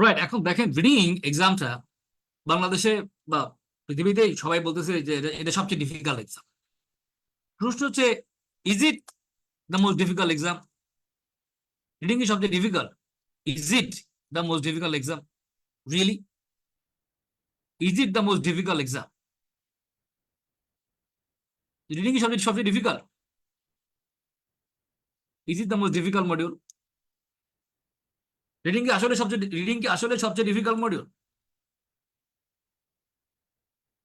Right. এখন দেখেন, reading এক্সামটা বাংলাদেশে বা পৃথিবীতে সবাই বলতেছে যে এটা সবচেয়ে ডিফিকাল্ট এক্সাম। প্রশ্ন হচ্ছে, is it the most difficult exam? Reading কি সবচেয়ে difficult? Is it the most difficult exam? Really? Is it the most difficult exam? Reading কি সবচেয়ে সবচেয়ে difficult? Is it the most difficult module? Reading কি আসলে সবচেয়ে ডিফিকাল্ট মডিউল?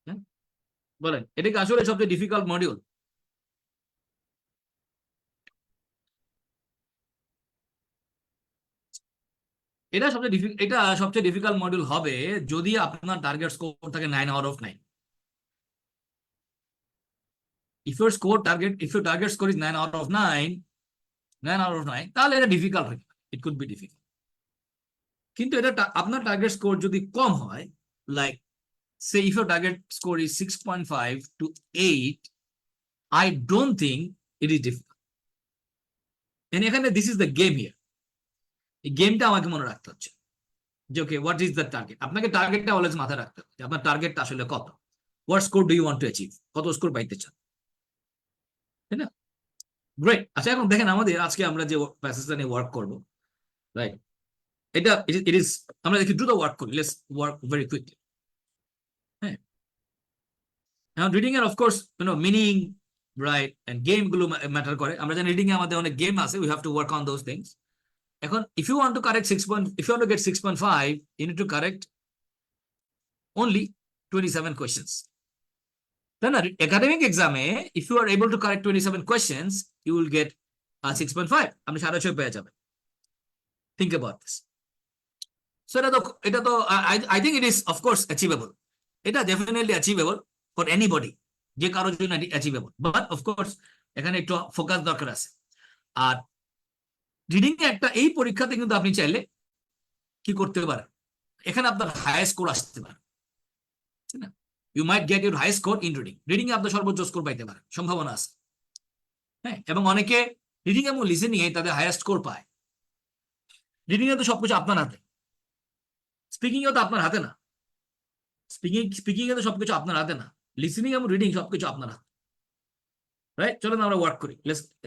হ্যাঁ, বলেন, এটা কি আসলে সবচেয়ে ডিফিকাল্ট মডিউল? এটা সবচেয়ে ডিফিকাল্ট মডিউল হবে যদি আপনার টার্গেট স্কোর থাকে 9 out of 9। If your target score is 9 out of 9, তাহলে এটা ডিফিকাল্ট হবে। It could be difficult. কিন্তু আপনার টার্গেট স্কোর যদি কম হয়, like say if your target score is 6.5 to 8, I don't think it is difficult. এখানে this is the game here. এই গেমটা আমাকে মনে রাখতে হচ্ছে যে okay, what is the target. আপনাকে টার্গেটটা অলওয়েজ মাথায় রাখতে হবে, আপনার টার্গেটটা আসলে কত। What score do you want to achieve? কত স্কোর পাইতে চান, তাই না? গ্রেট। আচ্ছা, এখন দেখেন, আমাদের আজকে আমরা যে প্যাসেজটা নিয়ে ওয়ার্ক করবো, রাইট, ইট ইজ, আমরা দেখি দ্রুত ওয়ার্ক করি। Let's work very quickly. হ্যাঁ, এখন রিডিং এর of course meaning, right, and game গুলো ম্যাটার করে। আমরা জানি রিডিং এ আমাদের অনেক গেম আছে, we have to work on those things. এখন if you want to get 6.5, you need to correct only 27 questions, তাই না? একাডেমিক এক্সামে if you are able to correct 27 questions, you will get 6.5। আপনি 6.5 পেয়ে যাবেন। Think about this. সো এটা তো I think it is of course achievable. এটা definitely achievable for anybody, যে কারোর জন্য অ্যাচিভেবল। বাট অফকোর্স এখানে একটু ফোকাস দরকার আছে। আর রিডিং এ এই পরীক্ষাতে কিন্তু আপনি চাইলে কি করতে পারেন, এখানে আপনার হাই স্কোর আসতে পারে, তাই না? You might get your high score in reading. Reading এ আপনার সর্বোচ্চ স্কোর পাইতে পারে, সম্ভাবনা আছে। হ্যাঁ, এবং অনেকে রিডিং এবং লিসেনিং এ তাদের হাইয়েস্ট স্কোর পায়। রিডিং এ তো সবকিছু আপনার হাতে, স্পিকিং এও তো আপনার হাতে না। স্পিকিং এ তো সবকিছু আপনার হাতে না। লিসেনিং এবং রিডিং সবকিছু আপনার হাতে, রাইট? চলেন আমরা ওয়ার্ক করি।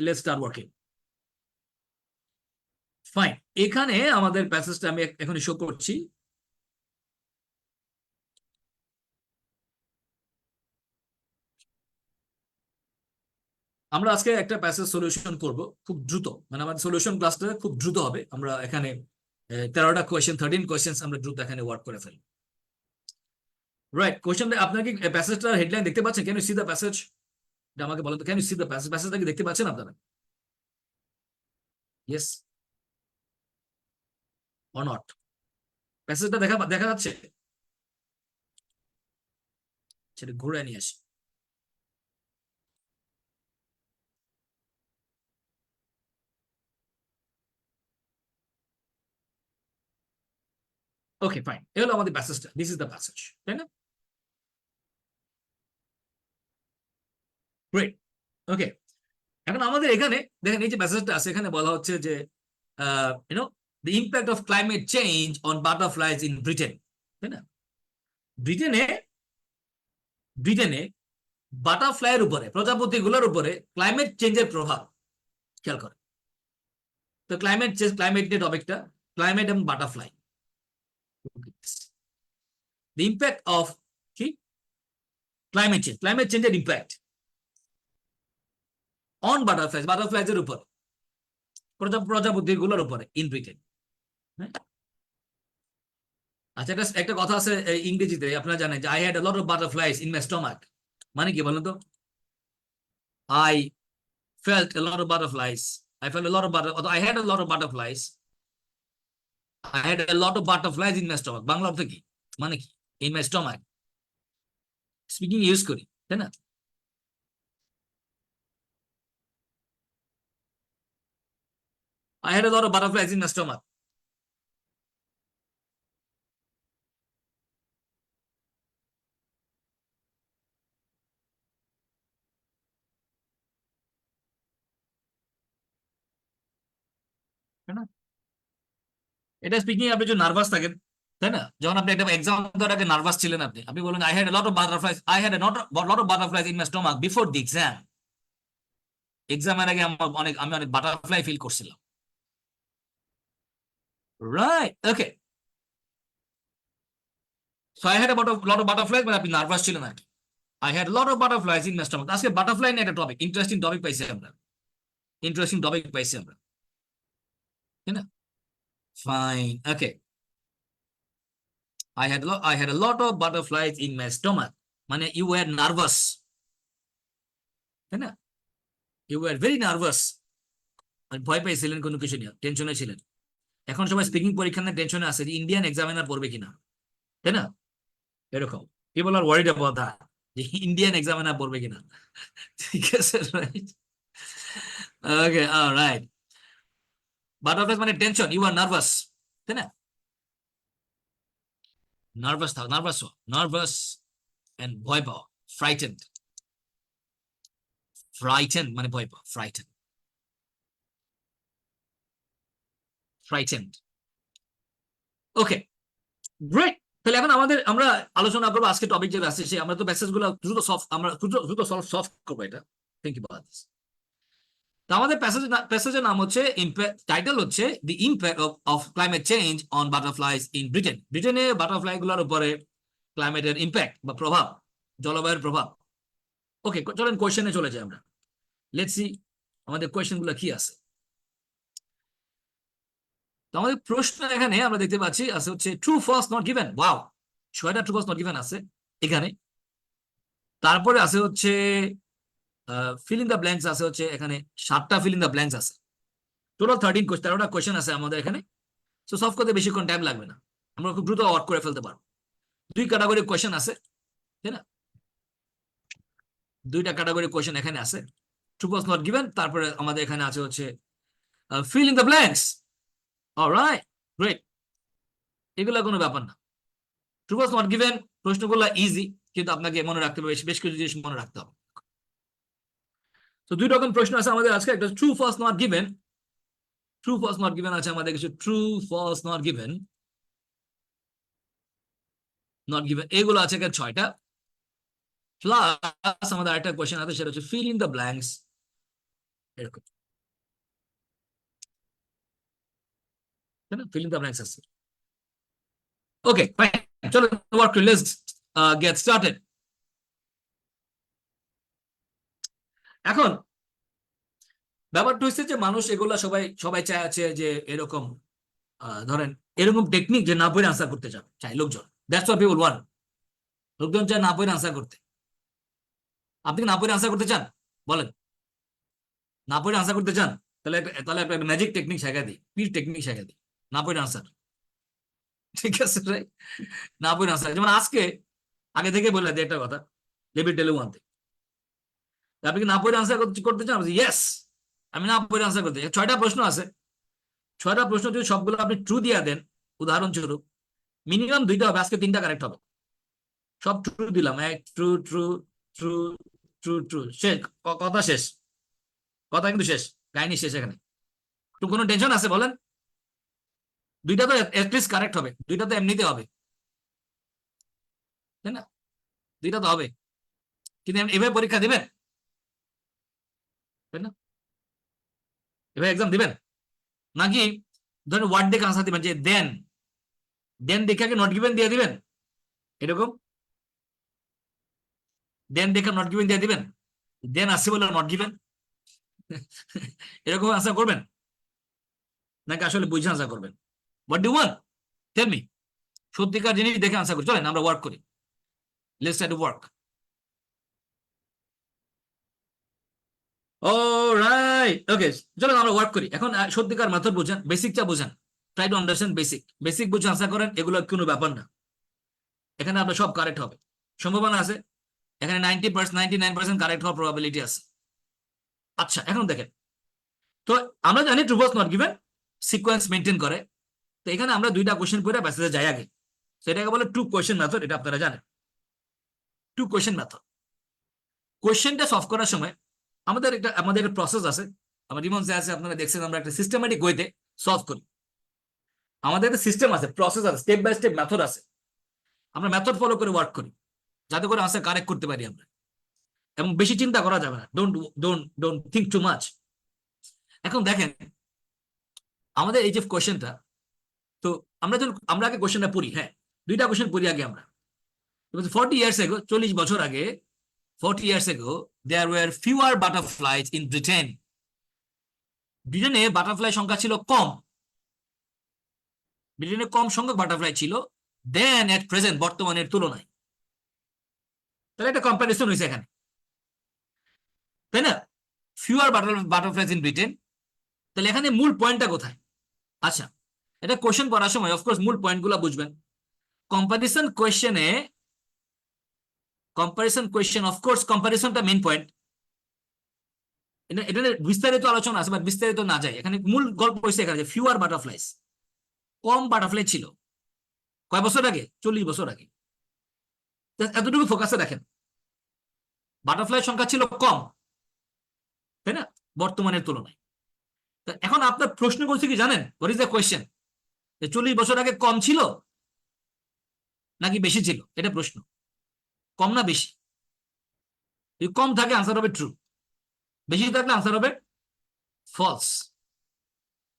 Let's start working. ফাইন। এখানে আমাদের প্যাসেজটা আমি এখন শো করছি। আমরা আজকে একটা প্যাসেজ সলিউশন করব খুব দ্রুত, মানে আমাদের সলিউশন ক্লাসটা খুব দ্রুত হবে। আমরা এখানে 13টা কোয়েশ্চেন, 13 কোয়েশ্চেন আমরা দ্রুত এখানে ওয়ার্ক করে ফেলি। রাইট, কোয়েশ্চেন আপনার কি প্যাসেজটার হেডলাইন দেখতে পাচ্ছেন? Can you see the passage? আমাকে বলেন তো, can you see the passage? প্যাসেজটা কি দেখতে পাচ্ছেন আপনারা? Yes or not? প্যাসেজটা দেখা দেখা যাচ্ছে? সেটা ঘুরে নিয়ে আসি। ওকে ফাইন, এ হলো আমাদের প্যাসেজটা। দিস ইজ দ্য প্যাসেজ, তাই না? গ্রেট। ওকে, এখন আমাদের এখানে দেখেন, এই যে প্যাসেজটা আছে, এখানে বলা হচ্ছে যে YONO the impact of climate change on butterflies in Britain, তাই না? ব্রিটেনে ব্রিটেনে বাটারফ্লাইয়ের উপরে, প্রজাপতিগুলোর উপরে ক্লাইমেট চেঞ্জের প্রভাব খেয়াল করে। তো ক্লাইমেট চেঞ্জ, ক্লাইমেট নিয়ে টপিকটা, ক্লাইমেট এবং বাটারফ্লাই, দ্য ইম্প্যাক্ট অফ কি ক্লাইমেট চেঞ্জের ইম্প্যাক্ট অন বাটারফ্লাইজ, বাটারফ্লাইজের উপর, প্রজাপতিগুলোর উপরে ইন ব্রিটেন। আচ্ছা, একটা একটা কথা আছে ইংরেজিতে, আপনারা জানেন যে I had a lot of butterflies in my stomach. মানে কি বলেন তো? I felt a lot of butterflies. I felt a lot of I had a lot of butterflies. I had a lot of butterflies in my stomach. Bangla অর্থ কি, মানে কি? In my stomach. Speaking use করি, তাই না? I had a lot of butterflies in my stomach. তাই না? এটা স্পিকিং আপনি যদি নার্ভাস থাকেন, তাই না? যখন আপনি একটা এক্সাম দেওয়ার আগে নার্ভাস ছিলেন, আপনি আপনি বলেন I had a lot of butterflies, I had a lot of butterflies in my stomach before the exam. এক্সামের আগে আমি অনেক বাটারফ্লাই ফিল করছিলাম, right? Okay, so I had lot of butterflies, মানে আপনি নার্ভাস ছিলেন আর কি। I had lot of butterflies in my stomach. আজকে বাটারফ্লাই নিয়ে একটা টপিক, ইন্টারেস্টিং টপিক পাইছি আমরা, ইন্টারেস্টিং টপিক পাইছি আমরা, তাই না? Fine, okay. I had a lot of butterflies in my stomach, মানে ইউ ওয়ার নার্ভাস, তাই না? ইউ ওয়ার ভেরি নার্ভাস, ভয় পেয়েছিলেন কোনো কিছু নিয়ে, টেনশনে ছিলেন। এখন সবাই স্পিকিং পরীক্ষা নিয়ে টেনশনে আছে যে ইন্ডিয়ান এক্সামিনার পড়বে কিনা, তাই না? এরকম people are worried about that, যে ইন্ডিয়ান এক্সামিনার পড়বে কিনা। ঠিক আছে, রাইট? Okay, right. বাটারফ্লাইজ মানে টেনশন, ইউ আর নার্ভাস, তাই না? নার্ভাস থাক, নার্ভাস হো, নার্ভাস এন্ড ভয় পাও, ফ্রাইটেন্ড। ফ্রাইটেন্ড মানে ভয় পাও, ফ্রাইটেন্ড, ফ্রাইটেন্ড। ওকে, গ্রেট। তাহলে এখন আমরা আলোচনা করবো আজকে টপিক যেটা আছে, সে আমরা তো প্যাসেজ গুলো দ্রুত সলভ, আমরা দ্রুত সলভ করবো এটা। থ্যাংক ইউ বাদ। তো আমাদের প্যাসেজের নাম হচ্ছে, টাইটেল হচ্ছে the impact of climate change on butterflies in Britain. ব্রিটেনে বাটারফ্লাই গুলোর উপরে ক্লাইমেটের ইম্প্যাক্ট বা প্রভাব, জলবায়ুর প্রভাব। ওকে, চলেন কোয়েশ্চেনে চলে যাই আমরা। লেটস সি আমাদের কোয়েশ্চেন গুলো কি আছে। তো আমাদের প্রশ্ন এখানে আমরা দেখতে পাচ্ছি আছে হচ্ছে true false not given. Wow, 6টা ট্রু ফলস নট গিভেন আছে এখানে। তারপরে আছে হচ্ছে ফিল ইন দ্য ব্ল্যাঙ্কস আছে হচ্ছে এখানে 7টা ফিল ইন দ্য ব্ল্যাঙ্কস আছে। টোটাল 13টা কোয়েশ্চেন আছে আমাদের এখানে। সো সলভ করতে বেশিক্ষণ টাইম লাগবে না, আমরা খুব দ্রুত ওয়ার্ক করে ফেলতে পারবো। 2 ক্যাটাগরি কোয়েশ্চেন আছে, তাই না? 2টা ক্যাটাগরি কোয়েশ্চেন এখানে আছে, ট্রু ফলস নট গিভেন। তারপরে আমাদের এখানে আছে হচ্ছে fill in the blanks. Alright, great. এগুলা কোনো ব্যাপার না। ট্রু ফলস নট গিভেন প্রশ্নগুলো ইজি, কিন্তু আপনাকে মনে রাখতে হবে, বেশ কিছু জিনিস মনে রাখতে হবে। তো 2 রকম প্রশ্ন আছে আমাদের আজকে, একটা true false not given. True false not given আছে আমাদের কিছু, true false not given, not given এগুলো আছে 6টা। প্লাস আমাদের আরেকটা কোয়েশ্চেন আছে, সেটা হচ্ছে ফিল ইন দ্য ব্ল্যাঙ্কস, এরকম, তাই না? ফিল ইন দ্য ব্ল্যাঙ্কস আছে। ওকে, ফাইন, চলো ওয়ার্ক, লেটস গেট স্টার্টেড। এখন ব্যাপারটা হচ্ছে যে মানুষ এগুলা সবাই সবাই চায় আছে যে এরকম, ধরেন এরকম টেকনিক যে না পড়ে আনসার করতে চায় লোকজন। That's what people want. লোকজন চায় না পড়ে আনসার করতে। আপনি কি না পড়ে আনসার করতে চান? বলেন, না পড়ে আনসার করতে চান? তাহলে একটা ম্যাজিক টেকনিক শেখা দিই, পির টেকনিক শেখা দিই, না পড়ে আনসার। ঠিক আছে, রাইট? না পড়ে আনসার, যেমন আজকে আগে থেকে বলে দিই একটা কথা, ডেভিড টেলু ওয়ান থেকে, আপনি কি না পড়ে আনসার করতে চান? ইয়েস, আমি না পড়ে আনসার করতে চাই। 6টা প্রশ্ন আছে, 6টা প্রশ্ন যদি সবগুলো আপনি ট্রু দিয়ে দেন, উদাহরণস্বরূপ মিনিমাম 2টা হবে, আজকে 3টা কারেক্ট হবে। সব ট্রু দিলাম, এক true true true true true, শেষ, কথা শেষ, কথা কিন্তু শেষ, কাহিনী শেষ। এখানে তো কোনো টেনশন আছে বলেন? 2টা তো অ্যাটলিস্ট কারেক্ট হবে, 2টা তো এমনিতে হবে, তাই না? 2টা তো হবে, কিন্তু এভাবে পরীক্ষা দিবেন, তাই না? এভাবে এক্সাম দিবেন নাকি ধরেন ওয়ার্ড দেখে আনসার দিবেন, যে দেন, দেন দেখে আগে নট গিভেন দিয়ে দিবেন, এরকম দেন দেখে নট গিভেন দিয়ে দিবেন, দেন আসছে বলে নট গিভেন, এরকম আনসার করবেন নাকি আসলে বুঝে আনসার করবেন? What do want, tell me. সত্যিকার জিনিস দেখে আনসার করি, চলেন আমরা ওয়ার্ক করি, let's try to work. Alright, okay, চলেন আমরা ওয়ার্ক করি এখন। সত্যিকার মেথড বুঝেন, বেসিকটা বুঝেন, try to understand basic, basic বুঝে আনসার করেন, এগুলো কোনো ব্যাপার না। এখানে আপনার সব কারেক্ট হবে, সম্ভাবনা আছে এখানে 99% কারেক্ট হওয়ার প্রবাবিলিটি আছে। আচ্ছা, এখন দেখেন তো, আমরা জানি true false not given sequence maintain করে। তো এখানে আমরা 2টা কোশ্চেন করে প্যাসেজে যাই আগে, সেটাকে বলে টু কোশ্চেন মেথড, এটা আপনারা জানেন, টু কোশ্চেন মেথড। কোশ্চেনটা সলভ করার সময় আমাদের একটা প্রসেস আছে, আমার রিমন আছে, আপনারা দেখছেন, আমরা একটা সিস্টেমেটিক ওয়েতে সলভ করি। আমাদের একটা সিস্টেম আছে, প্রসেস আছে, স্টেপ বাই স্টেপ মেথড আছে। আমরা মেথড ফলো করে ওয়ার্ক করি যাতে করে আনসার কারেক্ট করতে পারি আমরা। এবং বেশি চিন্তা করা যাবে না, don't don't don't think too much. এখন দেখেন আমাদের এই যে কোয়েশ্চেনটা, তো আমরা আগে কোয়েশ্চেনটা পড়ি। হ্যাঁ, দুইটা কোয়েশ্চেন পড়ি আগে আমরা। 40 years ago, 40 বছর আগে, 40 years ago, there were fewer butterflies in Britain. ব্রিটেনে বাটারফ্লাই সংখ্যা ছিল কম, ব্রিটেনে কম সংখ্যক বাটারফ্লাই ছিল দেন এট প্রেজেন্ট, বর্তমানের তুলনায়। তাহলে একটা কম্পারিজন হয়েছে এখানে, তাই না? Fewer butterflies in Britain. তাহলে এখানে মূল পয়েন্টটা কোথায়? আচ্ছা, এটা কোশ্চেন পড়ার সময় অফকোর্স মূল পয়েন্টগুলো বুঝবেন। কম্পারিজন কোয়েশ্চেনে, কম্পারিজন কোয়েশ্চেন অফকোর্স কম্পারিজনটা মেইন পয়েন্ট। এটা বিস্তারিত আলোচনা আছে, বাট বিস্তারিত না যায়। এখানে মূল গল্প হয়েছে এখানে যে ফিউয়ার বাটারফ্লাইজ, কম বাটারফ্লাই ছিল। কয় বছর আগে? 40 বছর আগে। এতটুকু ফোকাসে দেখেন, বাটারফ্লাই সংখ্যা ছিল কম, তাই না, বর্তমানের তুলনায়। এখন আপনার প্রশ্ন করছে কি জানেন? What is the question? 40 বছর আগে কম ছিল নাকি বেশি ছিল, এটা প্রশ্ন। কম না বেশি? যদি কম থাকে আনসার হবে ট্রু, বেশি থাকলে আনসার হবে ফলস।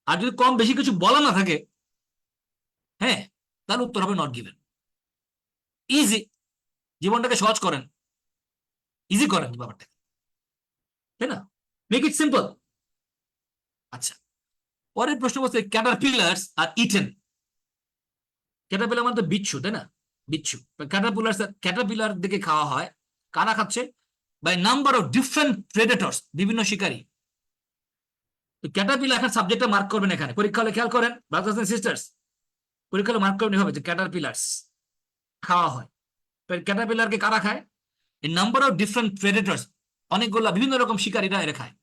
আর যদি কম বেশি কিছু বলা না থাকে, হ্যাঁ, তাহলে উত্তর হবে নট গিভেন। ইজি, জীবনটাকে সহজ করেন, ইজি করেন ব্যাপারটা, তাই না? Make it simple. আচ্ছা, পরের প্রশ্ন বলছে ক্যাটারপিলার্স আর ইটেন। ক্যাটারপিলার মানে তো বিচ্ছু, তাই না? বিচ্ছু। ক্যাটারপিলার দিকে খাওয়া হয়, কারা খাচ্ছে? বাই নাম্বার অফ ডিফারেন্ট প্রেডেটরস, বিভিন্ন শিকারী। ক্যাটারপিলার এখন সাবজেক্টটা মার্ক করবেন এখানে, পরীক্ষা হলে খেয়াল করেন ব্রাদার্স এন্ড সিস্টার্স, পরীক্ষা হলে মার্ক করবেন হবে যে ক্যাটারপিলার্স খাওয়া হয়। ক্যাটারপিলারকে কারা খায়? এ নাম্বার অফ ডিফারেন্ট প্রেডেটরস, অনেকগুলো বিভিন্ন রকম শিকারীরা এরা খায়,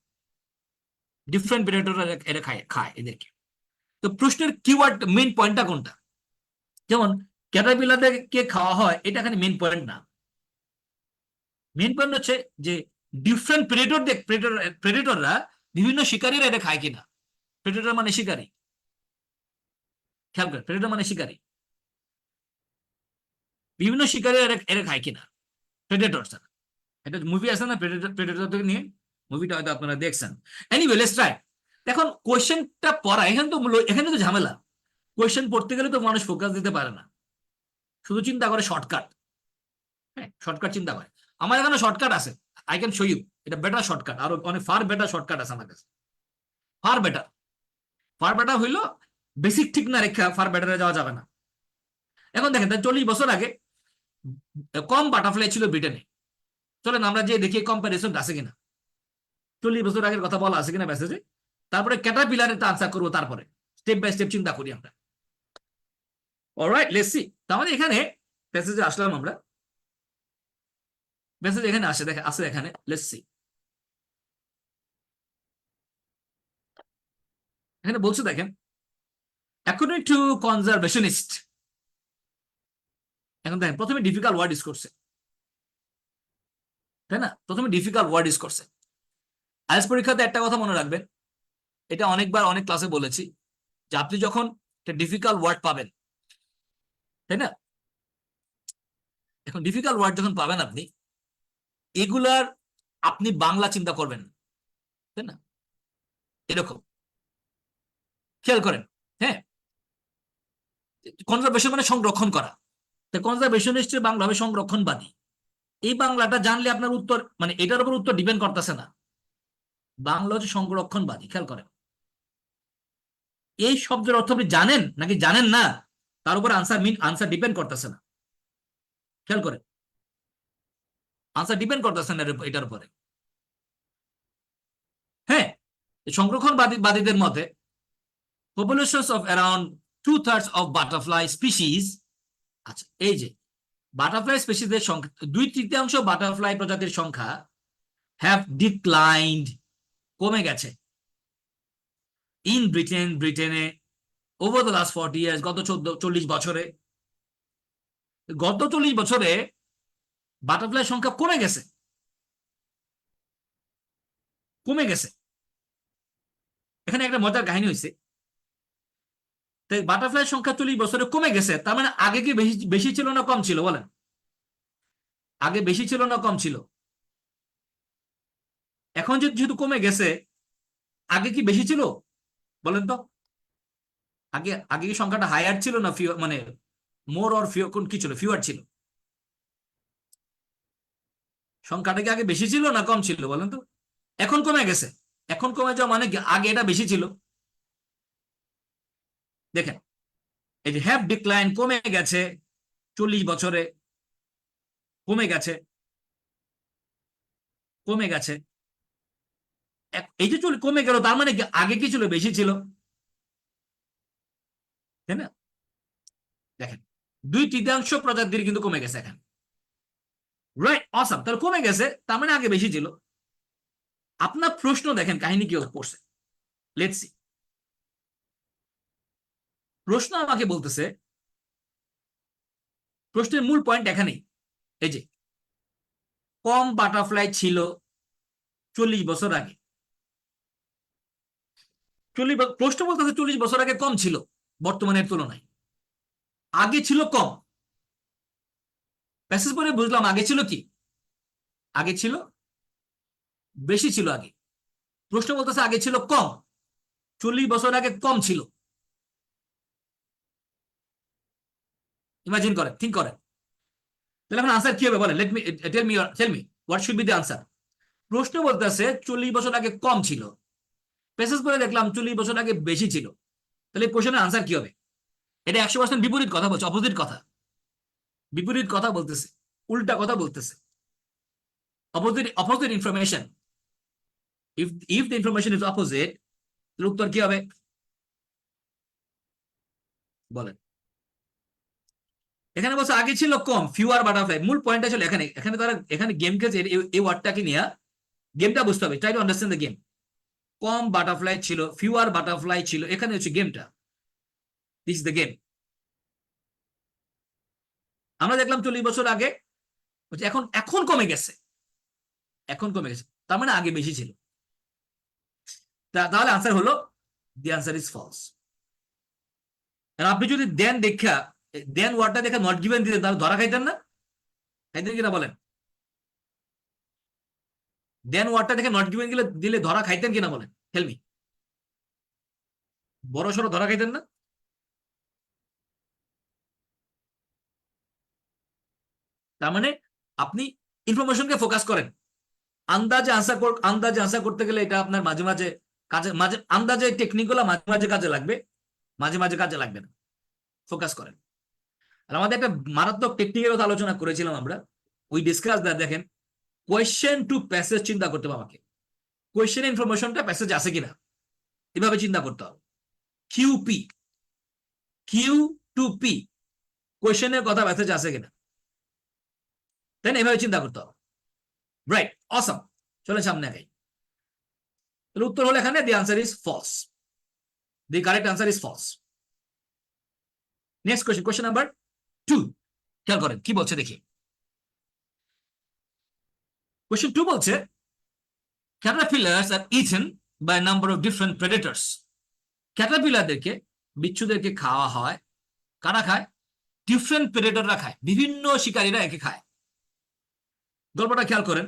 ডিফারেন্ট প্রেডেটররা এরা খায় এদেরকে। তো প্রশ্নের কিওয়ার্ড মেইন পয়েন্টটা কোনটা? যেমন ক্যাটারপিলারকে খাওয়া হয়, এটা এখানে মেইন পয়েন্ট না। মেইন পয়েন্ট হচ্ছে যে ডিফারেন্ট প্রেডেটররা, বিভিন্ন শিকারীরা এটা খায় কিনা। প্রেডেটর মানে শিকারী, খেয়াল করেন, প্রেডেটর মানে শিকারী, বিভিন্ন শিকারীরা এটা খায় কিনা, প্রেডেটর। এটা মুভি আছে না প্রেডেটর নিয়ে, মুভিটা হয়তো আপনারা দেখছেন। Anyway let's try. এখন কোশ্চেনটা পড়া, এখানে তো ঝামেলা। কোশ্চেন পড়তে গেলে তো মানুষ ফোকাস দিতে পারে না, শুধু চিন্তা করে শর্টকাট। হ্যাঁ, শর্টকাট চিন্তা করে। আমার এখানে শর্টকাট আছে, আই ক্যান শো ইউ। এটা বেটার শর্টকাট, আরো অনেক ফার বেটার শর্টকাট আছে আমার কাছে, ফার বেটার। ফার বেটার হইলো বেসিক ঠিক না রেখা ফার বেটারে যাওয়া যাবে না। এখন দেখেন 40 বছর আগে কম বাটারফ্লাই ছিল ব্রিটেনে। চলেন আমরা যে দেখি কম্পারিজন আছে কিনা, 40 বছর আগের কথা বলা আছে কিনা মেসেজে। তারপরে ক্যাটারপিলারের আনসার করবো, তারপরে স্টেপ বাই স্টেপ চিন্তা করি আমরা। Alright, let's see. তাহলে এখানে মেসেজে আসলাম আমরা, মেসেজ এখানে আসে, দেখে আছে এখানে, লেটস সি। এখানে বলছে দেখেন, অ্যাকর্ডিং টু কনজারভেশনিস্ট। এখন দেখেন প্রথমে ডিফিকাল্ট ওয়ার্ড ইউজ করছে, তাই না? প্রথমে ডিফিকাল্ট ওয়ার্ড ইউজ করছে। আইএলটিএস পরীক্ষাতে একটা কথা মনে রাখবেন, এটা অনেকবার অনেক ক্লাসে বলেছি, যে আপনি যখন একটা ডিফিকাল্ট ওয়ার্ড পাবেন, তাই না, এখন ডিফিকাল্ট ওয়ার্ড যখন পাবেন আপনি, এগুলার আপনি বাংলা চিন্তা করবেন, তাই না, এরকম খেয়াল করেন। হ্যাঁ, কনজারভেশন মানে সংরক্ষণ করা, কনজারভেশনিস্টের বাংলা হবে সংরক্ষণবাদী। এই বাংলাটা জানলে আপনার উত্তর, মানে এটার উপর উত্তর ডিপেন্ড করতেছে না, বাংলা হচ্ছে সংরক্ষণবাদী। খেয়াল করেন, এই শব্দের অর্থ আপনি জানেন নাকি জানেন না, তার উপর আনসার ডিপেন্ড করতেছে না। খেয়াল করেন, আনসার ডিপেন্ড করতেছে না এটার উপরে। হ্যাঁ, সংরক্ষণবাদীদের মতে populations of around 2/3 of butterfly species. আচ্ছা, এই যে বাটারফ্লাই স্পিসিসের সংখ্যা, 2/3 বাটারফ্লাই প্রজাতির সংখ্যা হ্যাভ ডিক্লাইন্ড, কমে গেছে, ইন ব্রিটেনে ওভার দ্য লাস্ট 40 ইয়ার্স, গত 40 বছরে। গত 40 বছরে বাটারফ্লাই সংখ্যা কমে গেছে, কমে গেছে। এখানে একটা মজার কাহিনী হয়েছে, তাই বাটারফ্লাই সংখ্যা 40 বছরে কমে গেছে, তার মানে আগে কি বেশি বেশি ছিল না কম ছিল বলেন? আগে বেশি ছিল না কম ছিল? এখন যেহেতু কমে গেছে, আগে কি বেশি ছিল বলেন তো? আগে আগে কি সংখ্যাটা হায়ার ছিল না ফিউ, মানে মোর অর ফিউ, কোন কি ছিল, ফিউয়ার ছিল? সংখ্যাটা কি আগে বেশি ছিল না কম ছিল বলেন তো? এখন কমে গেছে। এখন কমে যাওয়া মানে কি আগে এটা বেশি ছিল। দেখেন, এই যে হ্যাভ ডিক্লাইন, কমে গেছে 40 বছরে, কমে গেছে, কমে গেছে। এই যে কমে গেল, তার মানে কি আগে কি ছিল, বেশি ছিল, তাই না? দেখেন, 2/3 প্রজাতির কিন্তু কমে গেছে এখন। রাইট, অসাম, তাহলে কমে গেছে, তার মানে আগে বেশি ছিল। আপনার প্রশ্ন দেখেন কাহিনী কি পড়ছে, লেটস সি। প্রশ্ন আমাকে বলতেছে, প্রশ্নের মূল পয়েন্ট এখানেই, এই যে কম বাটারফ্লাই ছিল 40 বছর আগে। প্রশ্ন বলতেছে 40 বছর আগে কম ছিল বর্তমানের তুলনায়, আগে ছিল কম। প্যাসেজ পরে বুঝলাম আগে ছিল কি, আগে ছিল বেশি ছিল আগে। প্রশ্ন বলতেছে আগে ছিল কম, 40 বছর আগে কম ছিল। ইমাজিন করেন, থিঙ্ক করেন। তাহলে এখন আনসার কি হবে বলেন? Let me tell me what should be the answer. প্রশ্ন বলতেছে 40 বছর আগে কম ছিল, প্যাসেজ পরে দেখলাম 40 বছর আগে বেশি ছিল। তাহলে এই কোশ্চেনের আনসার কি হবে? এটা 100% বিপরীত কথা বলছে, অপোজিট কথা, বিপরীত কথা বলতেছে, উল্টা কথা বলতেছে, opposite information. If the information is opposite, উত্তর কি হবে বলেন? এখানে বলছে আগে ছিল কম, ফিউয়ার বাটারফ্লাই। মূল পয়েন্টটা ছিল এখানে, এখানে তারা এখানে গেম খেলছে এই ওয়ার্ডটাকে নিয়ে। গেমটা বুঝতে হবে, try to understand the game. Com butterfly ছিল, ফিউয়ার বাটারফ্লাই ছিল, এখানে হচ্ছে গেমটা। This is the game. আমরা দেখলাম 40 বছর আগে, এখন এখন কমে গেছে, এখন কমে গেছে, তার মানে আগে বেশি ছিল। তাহলে আনসার হলো, দি আনসার ইজ ফলস। আপনি যদি দেন দেখা, দেন ওয়ার্ডটা দেখে নট গিভেন দিতেন, তাহলে ধরা খাইতেন না? খাইতেন কিনা বলেন? দেন ওয়ার্ডটা দেখে নট গিভেন দিলে ধরা খাইতেন কিনা বলেন, হেলমি? বড় সড়ো ধরা খাইতেন না? তার মানে আপনি ইনফরমেশনকে ফোকাস করেন। আন্দাজে আনসার করতে গেলে এটা আপনার মাঝে মাঝে কাজে, মাঝে আন্দাজে টেকনিকগুলো মাঝে মাঝে কাজে লাগবে, মাঝে মাঝে কাজে লাগবে না। ফোকাস করেন। আর আমাদের একটা মারাত্মক টেকনিকের কথা আলোচনা করেছিলাম আমরা, ওই ডিসকাস দ্যাট। দেখেন, কোয়েশ্চেন টু প্যাসেজ চিন্তা করতে হবে আমাকে। কোয়েশ্চেন ইনফরমেশনটা প্যাসেজ আছে কিনা, এভাবে চিন্তা করতে হবে। কিউপি, কিউ টু পি, কোয়েশ্চেনের কথা প্যাসেজ আছে কিনা, তাই না? এভাবে চিন্তা করতে হবে। রাইট, অসম। চলে সামনে আগে। তাহলে উত্তর হলো এখানে the answer is false. The correct answer is false. Next question, question number 2। খেয়াল করেন কি বলছে দেখি। কোয়েশ্চেন 2 বলছে, caterpillars are eaten by a number of different predators. ক্যাটারপিলারদেরকে, বিচ্ছুদেরকে খাওয়া হয়, কারা খায়? ডিফারেন্ট প্রেডেটররা খায়, বিভিন্ন শিকারীরা একে খায়। গল্পটা খেয়াল করেন।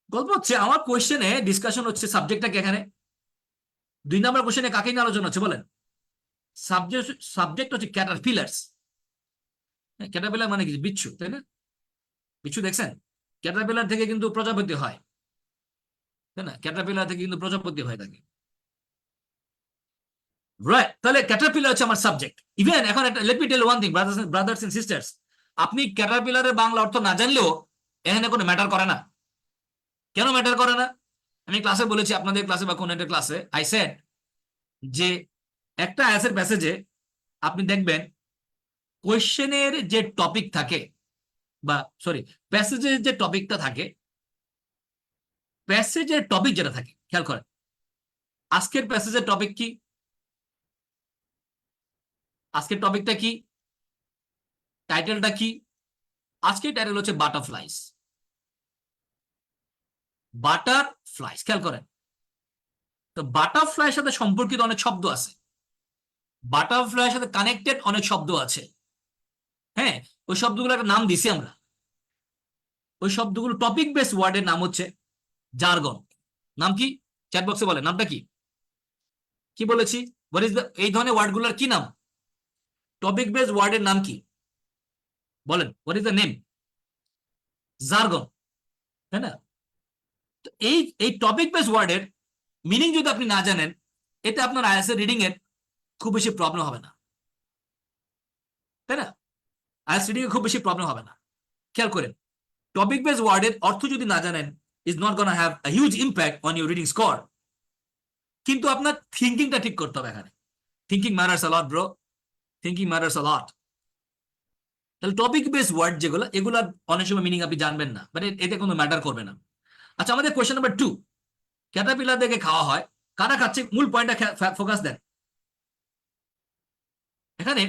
গল্প হচ্ছে, আমার কোয়েশ্চেনে ডিসকাশন হচ্ছে সাবজেক্টটা এখানে। 2 নম্বর কোয়েশ্চেনে কাকে নিয়ে আলোচনা হচ্ছে বলেন? সাবজেক্ট হচ্ছে ক্যাটারপিলার্স। ক্যাটারপিলার মানে কি? বিচ্ছু, তাই না? বিচ্ছু দেখছেন? ক্যাটারপিলার থেকে কিন্তু প্রজাপতি হয়, তাই না? ক্যাটারপিলার থেকে কিন্তু প্রজাপতি হয়ে থাকে। রাইট, তাহলে ক্যাটারপিলার হচ্ছে আমার সাবজেক্ট। ইভেন এখন একটা, let me tell one thing brothers and sisters, আপনি ক্যাটারপিলারের বাংলা অর্থ না জানলেও এখানে কোনো ম্যাটার করে না। কেন ম্যাটার করে না? আমি ক্লাসে বলেছি, আপনাদের ক্লাসে বা কোন একটা ক্লাসে আই সেড যে একটা অ্যাসের প্যাসেজে আপনি দেখবেন কোয়েশ্চেনের যে টপিক থাকে, বা সরি, প্যাসেজের যে টপিকটা থাকে, প্যাসেজের টপিক যেটা থাকে, খেয়াল করেন আজকের প্যাসেজের টপিক কি, আজকের টপিকটা কি, টাইটেলটা কি? আজকের টাইটেল হচ্ছে বাটারফ্লাইস। বাটারফ্লাইস, খেয়াল করেন। তো বাটারফ্লাইয়ের সাথে সম্পর্কিত অনেক শব্দ আছে, বাটারফ্লাইয়ের সাথে কানেক্টেড অনেক শব্দ আছে। হ্যাঁ, ওই শব্দগুলো একটা নাম দিছি আমরা। ওই শব্দগুলো টপিক বেস ওয়ার্ডের নাম হচ্ছে জার্গন। নাম কি? চ্যাট বক্সে বলে নামটা কি। কি বলেছি? হোয়াট ইজ দ্য, এই ধরনের ওয়ার্ডগুলোর কি নাম? টপিক বেস ওয়ার্ডের নাম কি বলেন? What is the name? Jargon, তাই না? তো এই এই টপিক বেস ওয়ার্ডের মিনিং যদি আপনি না জানেন, এতে আপনার আইএলটিএস রিডিং এর খুব বেশি প্রবলেম হবে না, তাই না? আইএলটিএস রিডিং এ খুব বেশি প্রবলেম হবে না। খেয়াল করেন, টপিক বেস ওয়ার্ডের অর্থ যদি না জানেন, is not gonna have a huge impact on your reading score. কিন্তু আপনার থিঙ্কিংটা ঠিক করতে হবে এখানে। থিঙ্কিং ম্যাটার্স আ লট ব্রো, থিঙ্কিং ম্যাটার্স আ লট। তাহলে টপিক বেস ওয়ার্ড যেগুলো, এগুলোর অনেক সময় মিনিং আপনি জানবেন না, মানে এতে কোনো ম্যাটার করবে না। আচ্ছা, আমাদের কোয়েশ্চেন নাম্বার 2, ক্যাটারপিলার দেখে খাওয়া হয়, কারা খাচ্ছে? মূল পয়েন্টটা ফোকাস দেন এখানে।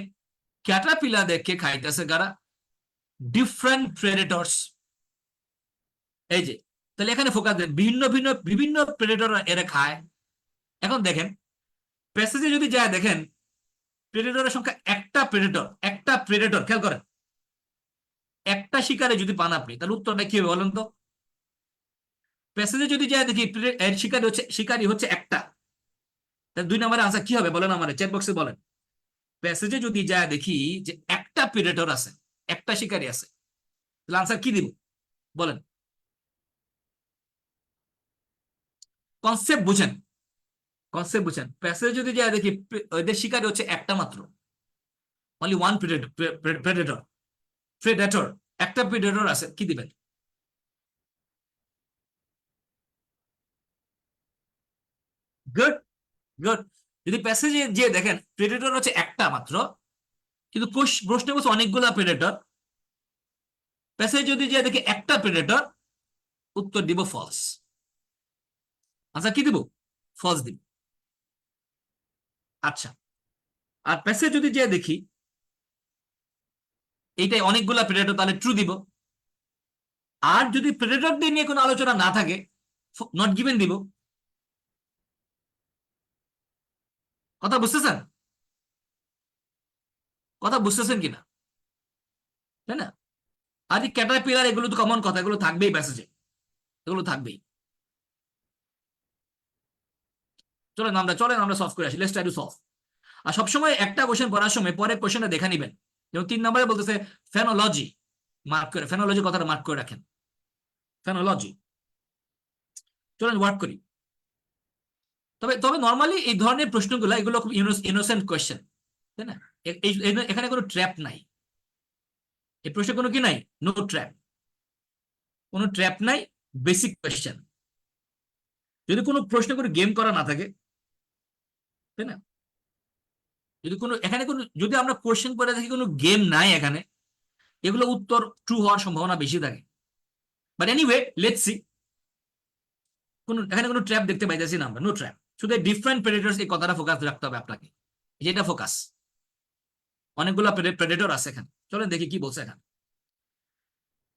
ক্যাটারপিলার দেখে খাইতেছে কারা? ডিফারেন্ট প্রেডেটরস। এই যে, তাহলে এখানে ফোকাস দেন, ভিন্ন ভিন্ন বিভিন্ন প্রেডেটর এরা খায়। এখন দেখেন, প্যাসেজে যদি যায় দেখেন, প্রেডেটরের সংখ্যা একটা প্রেডেটর, খেয়াল করেন, একটা শিকারে যদি পান আপনি, তাহলে উত্তরটা কি হবে বলেন তো? প্যাসেজে যদি যায় দেখি শিকারী হচ্ছে একটা, তাহলে 2 নম্বরের আনসার কি হবে বলেন? আমার চ্যাট বক্সে বলেন। প্যাসেজে যদি যায় দেখি যে একটা প্রেডেটর আছে, একটা শিকারী আছে, তাহলে আনসার কি দিব বলেন? কনসেপ্ট বুঝেন, কনসেপ্ট বুঝেন। প্যাসেজে যদি যায় দেখি ওদের শিকারী হচ্ছে একটা মাত্র, অনলি ওয়ান প্রেডেটর। প্রেডেটর, একটা প্রেডেটর আছে, কি দিবেন? Good, good. যদি প্যাসেজে যে দেখেন প্রেডেটর হচ্ছে একটা মাত্র, কিন্তু প্রশ্নে বলছে অনেকগুলা প্রেডেটর, প্যাসেজ যদি যে দেখি একটা প্রেডেটর, উত্তর দিব ফলস। আচ্ছা, কি দিব? ফলস দিব। আচ্ছা, আর প্যাসেজ যদি যে দেখি এইটাই অনেকগুলা প্রেডেটর, তাহলে ট্রু দিব। আর যদি প্রেডেটরদের নিয়ে কোনো আলোচনা না থাকে, নট গিভেন দিব। কথা বুঝতেছেন? কথা বুঝতেছেন কিনা, তাই না? আর এই ক্যাটারপিলার, এগুলো তো কমন কথা, এগুলো থাকবেই প্যাসেজে, এগুলো থাকবেই। চলেন আমরা সলভ করে আসি। Let's try to solve. আর সবসময় একটা কোশ্চেন পড়ার সময় পরে কোশ্চেনটা দেখে নিবেন। যেমন 3 নম্বরে বলতেছে ফেনোলজি, মার্ক করে, ফেনোলজি কথাটা মার্ক করে রাখেন। ফেনোলজি, চলেন ওয়ার্ক করি। তবে তবে নর্মালি এই ধরনের প্রশ্নগুলো, এগুলো খুব ইনোসেন্ট কোয়েশ্চেন, তাই না? এখানে কোনো ট্র্যাপ নাই, এই প্রশ্নে কোনো কি নাই, নো ট্র্যাপ, কোনো ট্র্যাপ নাই, বেসিক কোয়েশ্চেন। যদি কোনো প্রশ্ন করে গেম করা না থাকে, তাই না? যদি কোনো এখানে কোনো, যদি আমরা কোয়েশ্চেন করে থাকি কোনো গেম নাই এখানে, এগুলো উত্তর ট্রু হওয়ার সম্ভাবনা বেশি থাকে। But anyway, let's see. এখানে কোনো ট্র্যাপ দেখতে পাইতেছি না আমরা, নো ট্র্যাপ। শুধু ডিফারেন্ট প্রেডেটরস, এই কথাটা ফোকাস রাখতে হবে আপনাকে, যেটা ফোকাস। অনেকগুলো প্রেডেটর আছে এখানে, চলেন দেখি কি বলছে এখানে।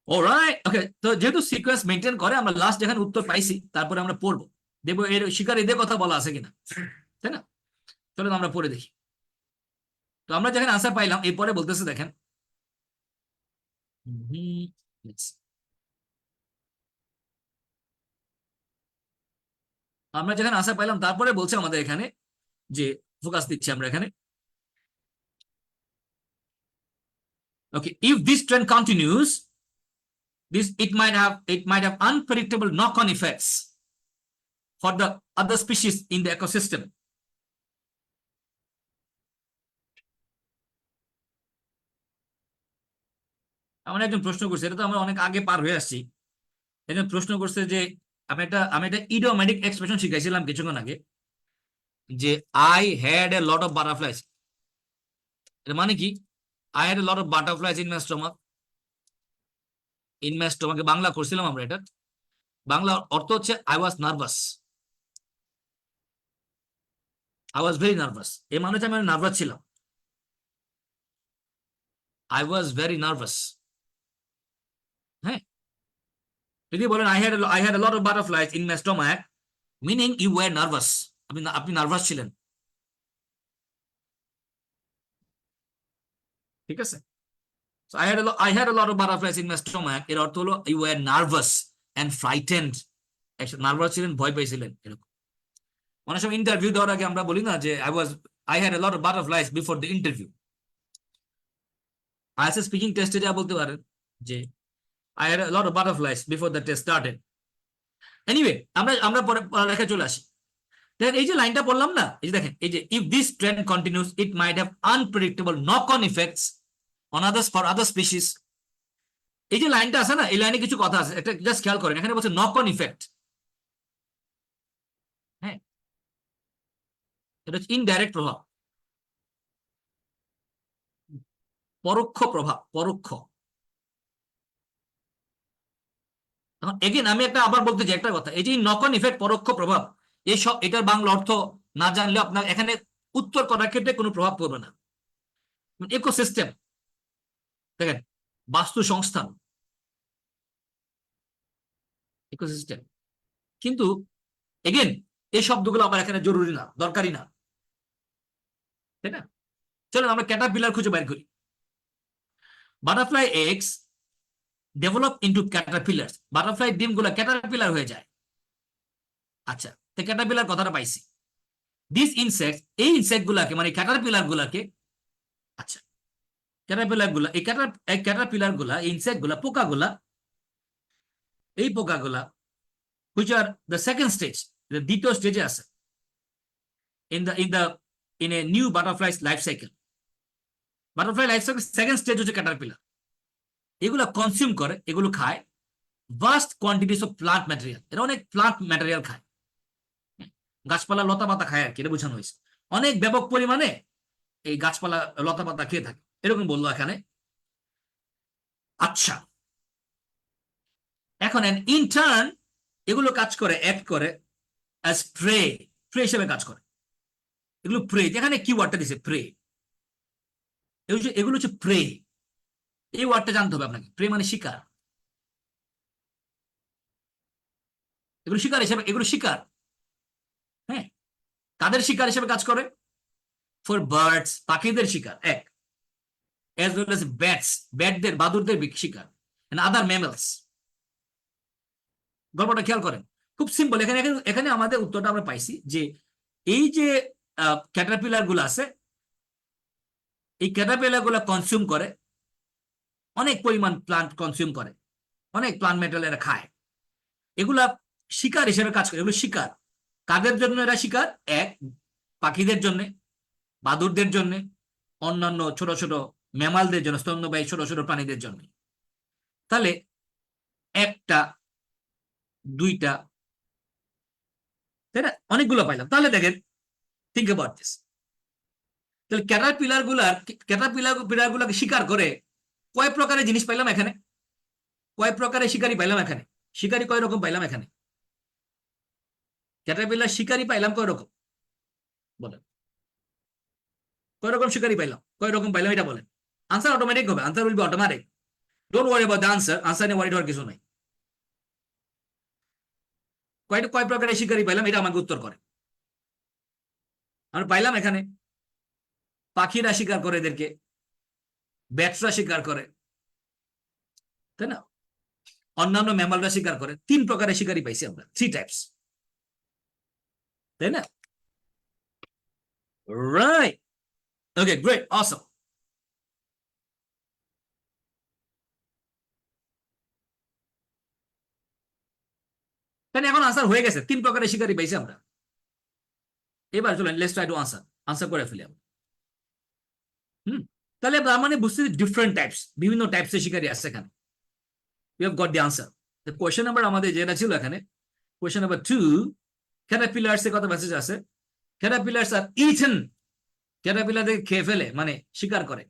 অলরাইট, ওকে। তো যেহেতু সিকোয়েন্স মেনটেন করে, আমরা লাস্ট যেখানে উত্তর পাইছি তারপরে আমরা পড়বো, দেখবো এর শিকার এদের কথা বলা আছে কিনা, তাই না? চলেন আমরা পড়ে দেখি। তো আমরা যেখানে আনসার পাইলাম, এরপরে বলতেছে দেখেন, আমরা যেখানে আনসার পাইলাম তারপরে বলছে আমাদের এখানে যে, ফোকাস দিচ্ছি আমরা এখানে। Okay, if this trend continues, it might have unpredictable knock-on effects for the other species in the ecosystem. আমার একজন প্রশ্ন করছে, এটা তো আমরা অনেক আগে পার হয়ে আসছি। একজন প্রশ্ন করছে যে, আমি একটা ইডিওম্যাটিক এক্সপ্রেশন শিখাইছিলাম কিছুক্ষণ আগে, যে I had a lot of butterflies. এর মানে কি? I had a lot of butterflies in my stomach. Bangla করছিলাম আমরা এটা। বাংলা অর্থ হচ্ছে I was nervous, I was very nervous. এই মানে হচ্ছে আমি নার্ভাস ছিলাম, আই ওয়াজ ভেরি নার্ভাস। হ্যাঁ, যদি বলেন I had lot of butterflies in my stomach, meaning you were nervous, আপনি নার্ভাস ছিলেন। ঠিক আছে? So I had a lot of butterflies in my stomach. এর অর্থ হলো you were nervous and frightened. Nervous ছিলেন, ভয় পেয়েছিলেন, এরকম। অনেক সময় ইন্টারভিউ দেওয়ার আগে আমরা বলি না যে I had a lot of butterflies before the interview. IELTS speaking টেস্টে যা বলতে পারেন যে I had a lot of butterflies before the test started. Anyway, আমরা পরে পড়ালেখা চলে আসি। দেখেন এই যে লাইনটা বললাম না, এই যে দেখেন, এই যে if this trend continues it might have unpredictable knock-on effects on others for other species. এই যে লাইনটা আছে না, এই লাইনে কিছু কথা আছে, এটা জাস্ট খেয়াল করেন। এখানে বলছে নক অন ইফেক্ট। হ্যাঁ, এটা হচ্ছে ইনডাইরেক্ট প্রভাব, পরোক্ষ প্রভাব, পরোক্ষ। এখন এগেন আমি আবার বলতে চাই একটা কথা, এই যে নক অন ইফেক্ট, পরোক্ষ প্রভাব, এইসব এটার বাংলা অর্থ না জানলে আপনার এখানে উত্তর করার ক্ষেত্রে কোনো প্রভাব পড়বে না। ইকোসিস্টেম, দেখেন, বাস্তু সংস্থান, ইকোসিস্টেম। কিন্তু এগেন এই শব্দগুলো আমার এখানে জরুরি না, দরকারি না, তাই না? চলুন আমরা ক্যাটারপিলার খুঁজে বের করি। Butterfly eggs develop into caterpillars. Butterfly ডিমগুলো ক্যাটারপিলার হয়ে যায়। আচ্ছা, তো ক্যাটারপিলার কথাটা পাইছি। দিস ইনসেক্ট, এই ইনসেক্ট গুলাকে মানে ক্যাটারপিলার গুলাকে, আচ্ছা ক্যাটারপিলার গুলা, এই ক্যাটারপিলার গুলা, ইনসেক্ট গুলা, পোকাগুলা, এই পোকাগুলা which are the second stage, the দ্বিতীয় স্টেজে আছে in a new butterfly's life cycle. Butterfly life cycle second stage হচ্ছে ক্যাটারপিলার। এগুলো কনজিউম করে, এগুলো খায় vast quantities of plant material. এরা অনেক প্লান্ট ম্যাটেরিয়াল খায়, গাছপালা লতা পাতা খায় আর কি, এটা বোঝানো হয়েছে। অনেক ব্যাপক পরিমাণে এই গাছপালা লতা পাতা খেয়ে থাকে, এরকম বললো এখানে। আচ্ছা, এখন ইন টার্ন এগুলো কাজ করে, অ্যাক্ট করে অ্যাজ প্রে, প্রে হিসেবে কাজ করে। এগুলো প্রে, যেখানে কি ওয়ার্ডটা দিছে প্রে, এগুলো হচ্ছে প্রে। এই ওয়ার্ডটা জানতে হবে আপনাকে। প্রে মানে শিকার, এগুলো শিকার হিসেবে, এগুলো শিকার। হ্যাঁ, কাদের শিকার হিসেবে কাজ করে? ফর বার্ডস, পাখিদের শিকার এক, as well as ব্যাটস, ব্যাটদের, বাদুরদের শিকার, and other mammals. গল্পটা খেয়াল করেন, খুব সিম্পল। এখানে এখানে আমাদের উত্তরটা আমরা পাইছি যে এই যে ক্যাটারপিলার গুলো আছে, এই ক্যাটারপিলার গুলো কনজিউম করে অনেক পরিমাণ প্লান্ট, কনজিউম করে অনেক প্লান্ট ম্যাটেরিয়াল, এরা খায়। এগুলা শিকার হিসেবে কাজ করে। এগুলো শিকার কাদের জন্য? এরা শিকার এক, পাখিদের জন্য, বাদুরদের জন্য, অন্যান্য ছোট ছোট ম্যামালদের জন্য, স্তন্যপায়ী ছোট ছোট প্রাণীদের জন্য। তাহলে একটা, দুইটা, তাই না, অনেকগুলো পাইলাম। তাহলে দেখেন, থিঙ্ক অ্যাবাউট দিস। তাহলে ক্যাটারপিলার গুলাকে শিকার করে কয় প্রকারের জিনিস পাইলাম এখানে, কয় প্রকারের শিকারী পাইলাম এখানে, শিকারী কয় রকম পাইলাম এখানে, ক্যাটারপিলার শিকারী পাইলাম কয় রকম বলেন? কয় রকম শিকারী পাইলাম, কয় রকম পাইলাম এটা বলেন। আনসার অটোমেটিক হবে, answer will be automatic. Don't worry about the answer, answer নিয়ে ওয়ারি হওয়ার কিছু নাই। কয় প্রকারের শিকারী পাইলাম এটা আমাকে উত্তর করে। আমরা পাইলাম এখানে পাখিরা শিকার করে এদেরকে, ব্যাটসরা শিকার করে, তাই না, অন্যান্য ম্যামালরা শিকার করে। তিন প্রকারের শিকারী পাইছি আমরা, থ্রি টাইপস, তাই না? রাইট, ওকে, গ্রেট, অসম। তাহলে এখন আনসার হয়ে গেছে, তিন প্রকারের শিকারী পাইছি আমরা। এবার চলেন লেটস ট্রাই টু আনসার করে ফেলি আমরা। তাহলে তার মানে বুঝতে ডিফারেন্ট টাইপস, বিভিন্ন টাইপসের শিকারী আসছে এখানে। We have got the answer. The question number আমাদের যেটা ছিল এখানে, question number 2, caterpillars এর কথা মেসেজ আছে। caterpillars are eaten, ক্যাটারপিলারদের খেয়ে ফেলে মানে শিকার করে।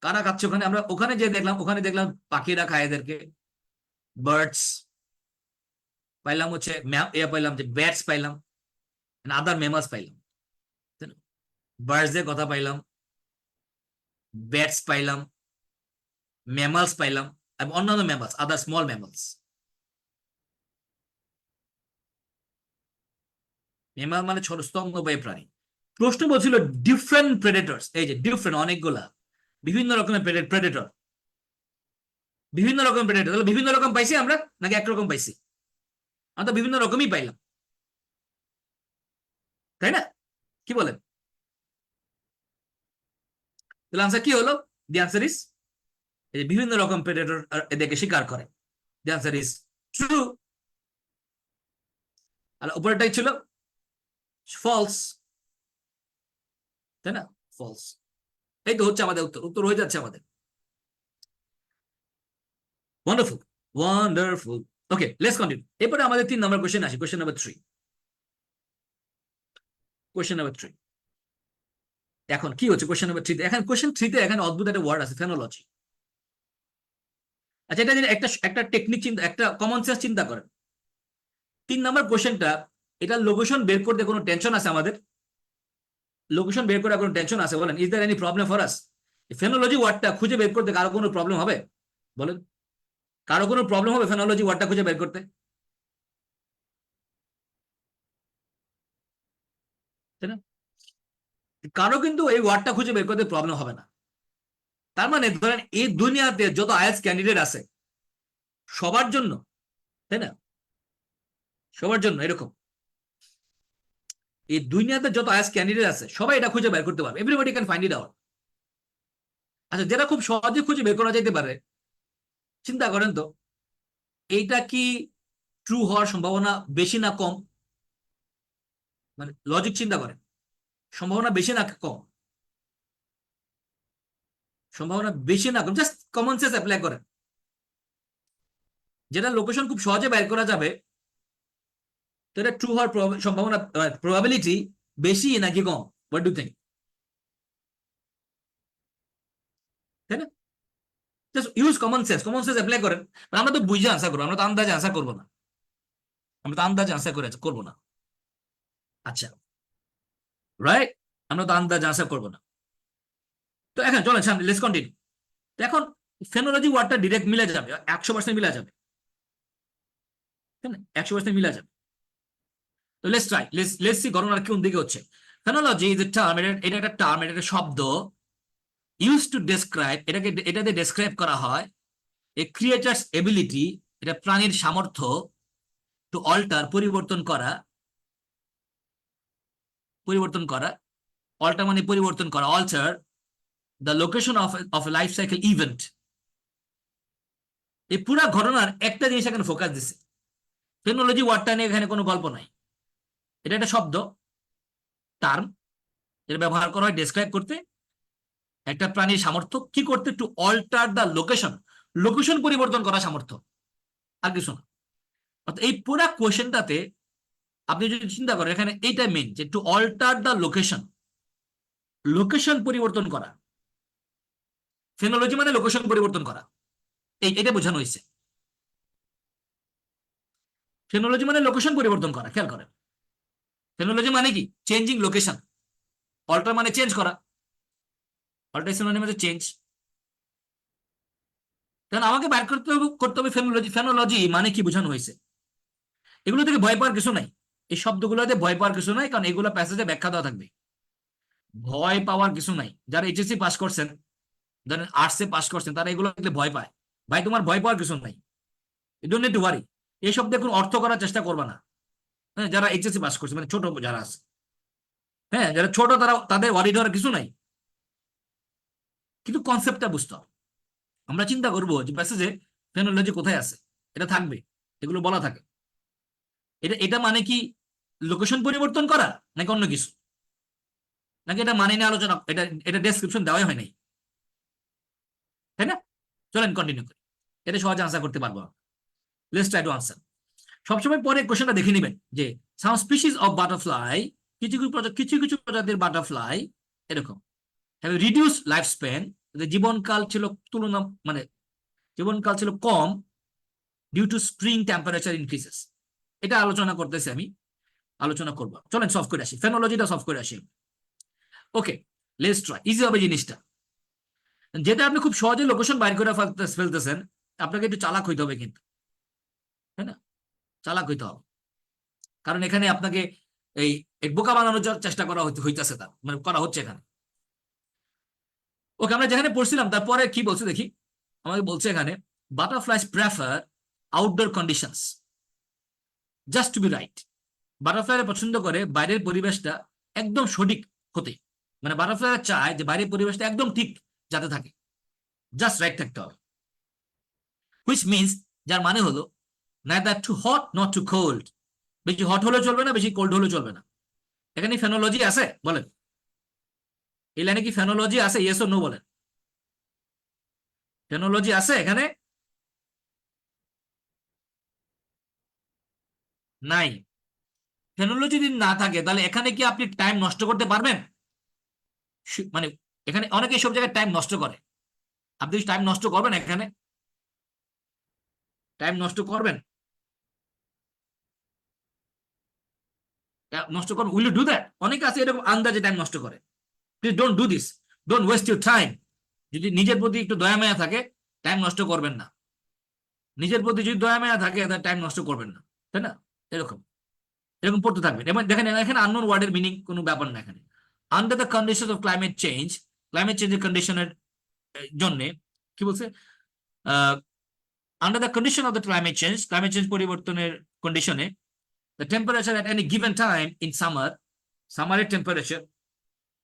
কারা খাচ্ছে ওখানে? আমরা ওখানে যে দেখলাম, ওখানে দেখলাম পাখিরা খায় এদেরকে, বার্ডস পাইলাম, হচ্ছে পাইলাম যে ব্যাটস পাইলাম, আদার মেমালস পাইলাম। বার্ডসদের কথা পাইলাম, ব্যাটস পাইলাম, ম্যামালস পাইলাম, এবং অন্যান্য ম্যামালস, আদার স্মল ম্যামালস। ম্যামাল মানে ছোট স্তন্যপায়ী প্রাণী, প্রশ্ন বলছিল ডিফারেন্ট প্রেডেটরস, এই যে ডিফারেন্ট, অনেকগুলা বিভিন্ন রকমের প্রেডেটর, বিভিন্ন রকমের প্রেডেটর। তাহলে বিভিন্ন রকম পাইছি আমরা নাকি একরকম পাইছি? আমরা তো বিভিন্ন রকমই পাইলাম, তাই না? কি বলেন? তাহলে আনসার কি হলো? দি আনসার ইজ বিভিন্ন রকম প্রেডেটর এদেরকে শিকার করে। The answer is true. আর উপরেরটাই ছিল ফলস, তাই না? ফলস। এই তো হচ্ছে আমাদের উত্তর, উত্তর হয়ে যাচ্ছে আমাদের। Wonderful, wonderful. Okay, let's continue. এরপরে আমাদের 3 নম্বর কোশ্চেন আসি, কোশ্চেন নাম্বার 3। কোশ্চেন নাম্বার 3 এখন কি হচ্ছে? কোশ্চেন নাম্বার 3 এখন কোশ্চেন 3 এখানে অদ্ভুত একটা ওয়ার্ড আছে, ফেনোলজি। আচ্ছা, এটা একটা একটা টেকনিক চিন্তা, একটা কমন সেন্স চিন্তা করেন। 3 নম্বর কোশ্চেনটা, এটা লোকেশন বের করতে কোনো টেনশন আছে আমাদের? লোকেশন বের করার কোনো টেনশন আছে? বলেন, is there any problem for us? Phenology ওয়ার্ডটা খুঁজে বের করতে কারো কোনো প্রবলেম হবে? বলেন, কারো কোনো প্রবলেম হবে ফেনোলজি ওয়ার্ডটা খুঁজে বের করতে? তাই না? কারো কিন্তু এই ওয়ার্ডটা খুঁজে বের করতে প্রবলেম হবে না। তার মানে ধরেন এই দুনিয়াতে যত আইএলটিএস ক্যান্ডিডেট আছে সবার জন্য, তাই না, সবার জন্য এরকম এই দুনিয়াতে যত আইএলটিএস ক্যান্ডিডেট আছে সবাই এটা খুঁজে বের করতে পারবে, everybody can find it out. আচ্ছা, যেটা খুব সহজে খুঁজে বের করা যেতে পারে, চিন্তা করেন তো, এইটা কি ট্রু হওয়ার সম্ভাবনা বেশি না কম? মানে লজিক চিন্তা করেন, সম্ভাবনা বেশি না কম? সম্ভাবনা বেশি না কম? জাস্ট কমন সেন্স অ্যাপ্লাই করেন। যেটা লোকেশন খুব সহজে বের করা যাবে, তো এটা ট্রু হওয়ার সম্ভাবনা, প্রবাবিলিটি বেশি নাকি কম? What do think? তাই না? Just use common sense, common sense apply করেন। আমরা তো বুঝে আনসার করবো, আমরা তো আন্দাজে আনসার করবো না, আমরা তো আন্দাজে আনসার করে করবো না। আচ্ছা, রাইট, আমরা তো আন্দাজে আনসার করবো না। তো এখন চলেন সামনে, লেটস কন্টিনিউ। এখন ফেনোলজি ওয়ার্ডটা ডিরেক্ট মিলে যাবে, 100% মিলা যাবে, তাই না? 100% মিলা যাবে। তো লেটস ট্রাই, লেটস সি ঘটনা কোন দিকে হচ্ছে। ফেনোলজি ইজ এ টার্ম, এটা একটা টার্ম, এটা একটা শব্দ, ইউজ টু ডেসক্রাইব, এটাতে ডেসক্রাইব করা হয় এ ক্রিয়েটার্স এবিলিটি, এটা প্রাণীর সামর্থ্য, টু অল্টার, পরিবর্তন করা, পরিবর্তন করা, অল্টার মানে পরিবর্তন করা, alter the location of life cycle event. এই পুরা ঘটনার একটা জিনিস এখানে ফোকাস দিছে। টেকনোলজি ওয়ার্ডটা নিয়ে এখানে কোনো গল্প নাই, এটা একটা শব্দ, টার্ম, এটা ব্যবহার করা হয় ডেসক্রাইব করতে একটা প্রাণীর সামর্থ্য কি করতে, to alter the location, location পরিবর্তন করা সামর্থ্য, আর কিছু না। অর্থাৎ এই পুরা কোয়েশ্চেনটাতে আপনি যদি চিন্তা করেন, এখানে এইটা মেন, যে to alter the location, location পরিবর্তন করা। ফেনোলজি মানে লোকেশন পরিবর্তন করা, এটা বোঝানো হয়েছে। ফেনোলজি মানে লোকেশন পরিবর্তন করা, খেয়াল করেন। ফেনোলজি মানে কি? Changing location. অল্টার মানে চেঞ্জ করা, অল্টারেশন মানে চেঞ্জ। কারণ আমাকে বাইর করতে হবে ফেনোলজি, ফেনোলজি মানে কি বোঝানো হয়েছে। এগুলো থেকে ভয় পাওয়ার কিছু নাই, এই শব্দগুলোতে ভয় পাওয়ার কিছু নাই, কারণ এগুলো প্যাসেজে ব্যাখ্যা দেওয়া থাকবে। ভয় পাওয়ার কিছু নাই। যারা এইচএসসি পাস করছেন, যারা আর্টসে পাস করছেন, তারা এগুলো দেখলে ভয় পায়। ভাই, তোমার ভয় পাওয়ার কিছু নাই, you don't need to worry. এই শব্দে কোনো অর্থ করার চেষ্টা করবে না। হ্যাঁ, যারা এইচএসসি পাস করছে, মানে ছোট যারা আছে, হ্যাঁ যারা ছোট, তারা, তাদের ওয়ারি দেওয়ার কিছু নাই। কিন্তু কনসেপ্টটা বুঝতে হবে। আমরা চিন্তা করবো যে প্যাসেজে ফেনোলজি কোথায় আছে, এটা থাকবে, এগুলো বলা থাকে। এটা এটা মানে কি লোকেশন পরিবর্তন করা, নাকি অন্য কিছু, নাকি এটা মানে নিয়ে আলোচনা, এটা এটা ডেসক্রিপশন দেওয়াই হয় নাই, তাই না? চলেন কন্টিনিউ করি, এটা সহজে আনসার করতে পারবো। Let's try two answer. সবসময় পরে কোশ্চেনটা দেখে নেবেন যে সাম স্পিসিস অফ বাটারফ্লাই, কিছু কিছু প্রজাতির বাটারফ্লাই এরকম হ্যাভ রিডিউস লাইফ স্প্যান, জীবনকাল ছিল তুলনা, মানে জীবনকাল ছিল কম, due to spring temperature increases. এটা আলোচনা করতেছি আমি, আলোচনা করবো। চলেন সলভ করে আসি, ফেনোলজিটা সলভ করে আসি। ওকে, লেটস ট্রাই। ইজি হবে জিনিসটা, যেটা আপনি খুব সহজে লোকেশন বাইর করে ফেলতেছেন, আপনাকে একটু চালাক হইতে হবে কিন্তু, তাই না? চালাক হইতে হবে, কারণ এখানে আপনাকে এই বোকা বানানোর চেষ্টা করা হইতেছে, তার মানে করা হচ্ছে এখানে। ওকে, আমরা যেখানে পড়ছিলাম তারপরে কি বলছে দেখি। আমাকে বলছে এখানে butterflies prefer outdoor conditions just to be right. বাটারফ্লাইরা পছন্দ করে বাইরের পরিবেশটা একদম সঠিক হতে, মানে বাটারফ্লাইরা চায় যে বাইরের পরিবেশটা একদম ঠিক যাতে থাকে, জাস্ট রাইট থাকতে হবে। হুইচ মিনস, যার মানে হলো neither too hot nor too cold, বেশি হট হলেও চলবে না, বেশি কোল্ড হলেও চলবে না। এখানে ফেনোলজি আছে বলেন, এই লাইনে কি ফেনোলজি আছে? ইয়েস ও নো বলেন। ফেনোলজি আছে এখানে? নাই। ফেনোলজি যদি না থাকে তাহলে এখানে কি আপনি টাইম নষ্ট করতে পারবেন? মানে এখানে অনেকে সব জায়গায় টাইম নষ্ট করে, আপনি টাইম নষ্ট করবেন? এখানে টাইম নষ্ট করবেন? নষ্ট করবেন? Will you do that? অনেকে আছে এরকম আন্দাজে টাইম নষ্ট করে। Please don't do this, don't waste your time. যদি নিজের প্রতি একটু দয়া মায়া থাকে, টাইম নষ্ট করবেন না। নিজের প্রতি যদি দয়া মায়া থাকে তাহলে টাইম নষ্ট করবেন না, তাই না? এরকম এরকম পড়তে থাকবেন। এবার দেখেন এখানে আননোন ওয়ার্ডের মিনিং কোনো ব্যাপার না এখানে। Under the condition of climate change, climate চেঞ্জের কন্ডিশনের জন্য কি বলছে? Under the condition of the climate change পরিবর্তনের কন্ডিশনে, the temperature at any given time in summer temperature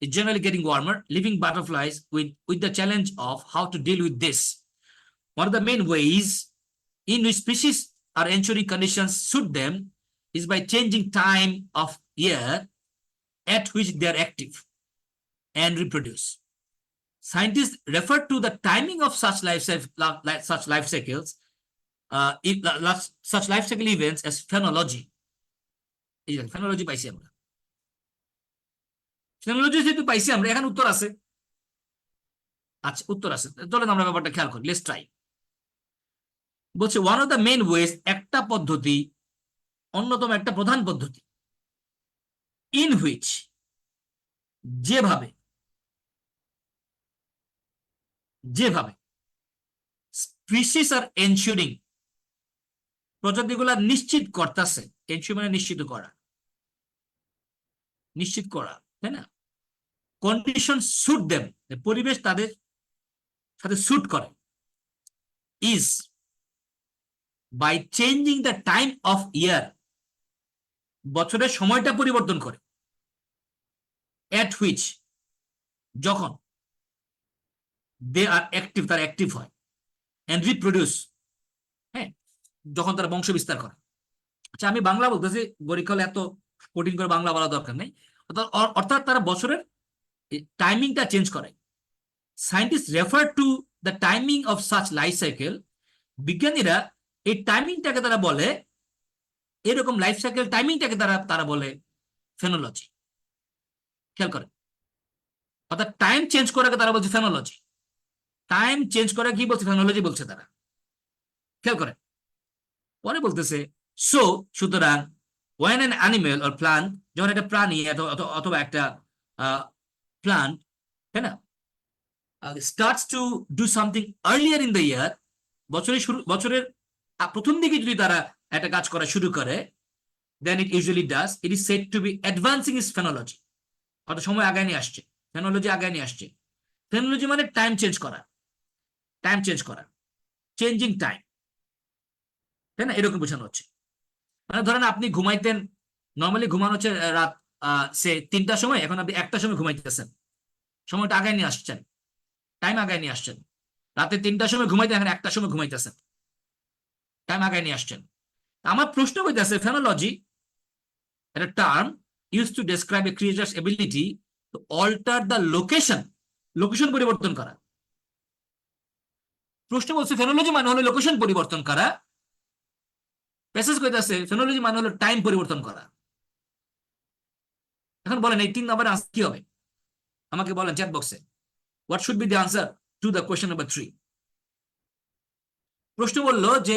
is generally getting warmer, leaving butterflies with the challenge of how to deal with this. One of the main ways in which species are ensuring conditions suit them is by changing time of year at which they are active and reproduce. Scientists refer to the timing of such life cycles, such life cycle events as phenology. ফেনোলজি পাইছি আমরা, ফেনোলজি যেহেতু পাইছি আমরা, এখানে উত্তর আছে। আচ্ছা, উত্তর আছে, চলেন আমরা ব্যাপারটা খেয়াল করি। Let's try. বলছে one of the main ways, একটা পদ্ধতি, অন্যতম একটা প্রধান পদ্ধতি, ইন হুইচ, যেভাবে, যেভাবে স্পিসিস আর এনশিওরিং, প্রজাতিগুলা নিশ্চিত করতেছে। এনশিওর মানে নিশ্চিত করা, নিশ্চিত করা, তাই না? কন্ডিশন সুট দেম, পরিবেশ তাদের সাথে সুট করে। Is by changing the time of year, বছরের সময়টা পরিবর্তন করে। এট হুইচ, যখন, দে আর অ্যাক্টিভ, তারা অ্যাক্টিভ হয়। এন্ড রিপ্রোডিউস, হ্যাঁ, যখন তারা বংশ বিস্তার করে। আচ্ছা, আমি বাংলা বলতেছি, পরীক্ষা এত কঠিন করে বাংলা বলা দরকার নেই। অর্থাৎ তারা বছরের টাইমিংটা চেঞ্জ করে। Scientist refer to the timing of such life cycle, বিজ্ঞানীরা এই টাইমিংটাকে তারা বলে, এরকম লাইফ সাইকেল টাইমিংটাকে তারা বলে ফেনোলজি। খেয়াল করেন, অর্থাৎ টাইম চেঞ্জ করাকে তারা বলছে ফেনোলজি। টাইম চেঞ্জ করে কি বলছে? ফেনোলজি বলছে তারা। খেয়াল করেন, পরে বলতেছে সো, সুতরাং when an animal or plant, যখন একটা প্রাণী অথবা একটা প্লান্ট, তাই না, starts to do something earlier in the year, বছরের প্রথম দিকে যদি তারা একটা কাজ করা শুরু করে, then it usually does, it is said to be advancing its phenology, অর্থাৎ সময় আগায় নিয়ে আসছে, ফেনোলজি আগায় নিয়ে আসছে। ফেনোলজি মানে টাইম চেঞ্জ করা, টাইম চেঞ্জ করা, চেঞ্জিং টাইম, তাই না? এরকম বোঝানো হচ্ছে। মানে ধরেন আপনি ঘুমাইতেন, নর্মালি ঘুমানো হচ্ছে রাত সে 3টার সময়, এখন আপনি 1টার সময় ঘুমাইতেছেন, সময়টা আগায় নিয়ে আসছেন, টাইম আগায় নিয়ে আসছেন। রাতে 3টার সময় ঘুমাইতেন, এখন 1টার সময় ঘুমাইতেছেন, টাইম আগায় নিয়ে আসছেন। আমার প্রশ্ন হইতেছে, ফেনোলজি একটা term use to describe a creature's ability to alter the location, location পরিবর্তন করা। প্রশ্ন বলছে ফেনোলজি মানে হলো লোকেশন পরিবর্তন করা, প্যাসেজ কইতাছে ফেনোলজি মানে হলো টাইম পরিবর্তন করা। এখন বলেন এই 3 নম্বরের আনসার কি হবে? আমাকে বলেন চ্যাট বক্সে, what should be the answer to the question number 3? প্রশ্ন বললো যে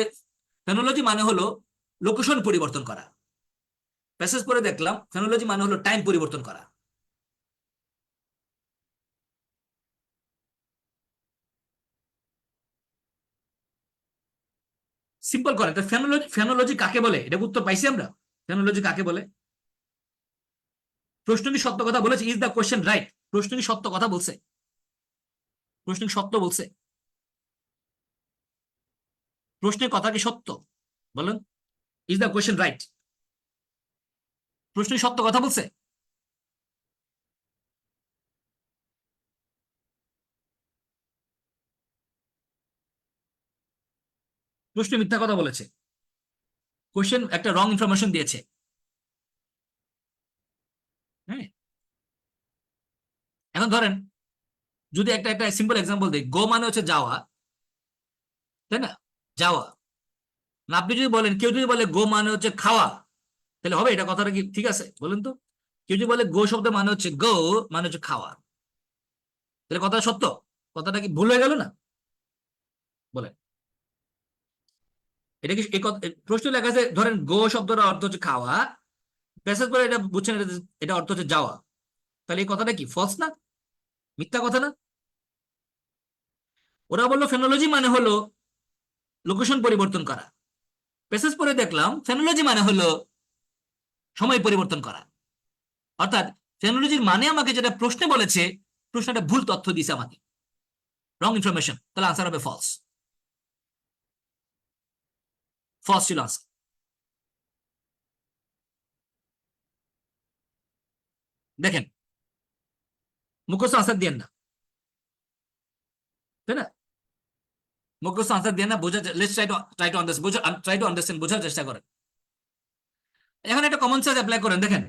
ফেনোলজি মানে হলো লোকেশন পরিবর্তন করা, প্যাসেজ পরে দেখলাম ফেনোলজি মানে হলো টাইম পরিবর্তন করা। সিম্পল করে, ফেনোলজি কাকে বলে? এটা উত্তর পাইছি আমরা। ফেনোলজি কাকে বলে? প্রশ্ন কি সত্য কথা বলেছে? Is the question right? প্রশ্ন কি সত্য কথা বলছে? প্রশ্ন কি সত্য বলছে? প্রশ্নের কথা কি সত্য? বলেন, ইজ দ্য কোয়েশ্চেন রাইট? প্রশ্ন কি সত্য কথা বলছে? প্রশ্ন মিথ্যা কথা বলেছে। কোয়েশ্চেন একটা রং ইনফরমেশন দিয়েছে। হ্যাঁ, এখন ধরেন যদি একটা একটা সিম্পল এক্সাম্পল দিই, গো মানে হচ্ছে যাওয়া, তাই না? যাওয়া। না, আপনি যদি বলেন, কেউ যদি বলে গো মানে হচ্ছে খাওয়া, তাহলে হবে এটা? কথাটা কি ঠিক আছে বলেন তো? কেউ যদি বলে গো শব্দ মানে হচ্ছে গো মানে হচ্ছে খাওয়া, তাহলে কথা সত্য? কথাটা কি ভুল হয়ে গেল না? বলেন, এটা কি প্রশ্ন লেখা আছে ধরেন গো শব্দটা অর্থ হচ্ছে খাওয়া, মেসেজ করে এটা বুঝছেন এটা এটা অর্থ হচ্ছে যাওয়া, তাহলে এই কথাটা কি ফলস না? মিথ্যা কথা না? ওরা বললো ফেনোলজি মানে হলো লোকেশন পরিবর্তন করা। মেসেজ পরে দেখলাম ফেনোলজি মানে হলো সময় পরিবর্তন করা। অর্থাৎ ফেনোলজির মানে আমাকে যেটা প্রশ্নে বলেছে, প্রশ্নটা ভুল তথ্য দিয়েছে আমাকে, রং ইনফরমেশন, তাহলে আনসার হবে ফলস। ফলস ছিল আনসার। দেখেন, মুখস্থ আনসার দিয়ে না, তাই না? মুখস্থ আনসার দিয়ে না, বোঝা, লেটস ট্রাই টু আন্ডারস্ট্যান্ড, বোঝার চেষ্টা করেন। এখন একটা কমন সেন্স অ্যাপ্লাই করেন। দেখেন,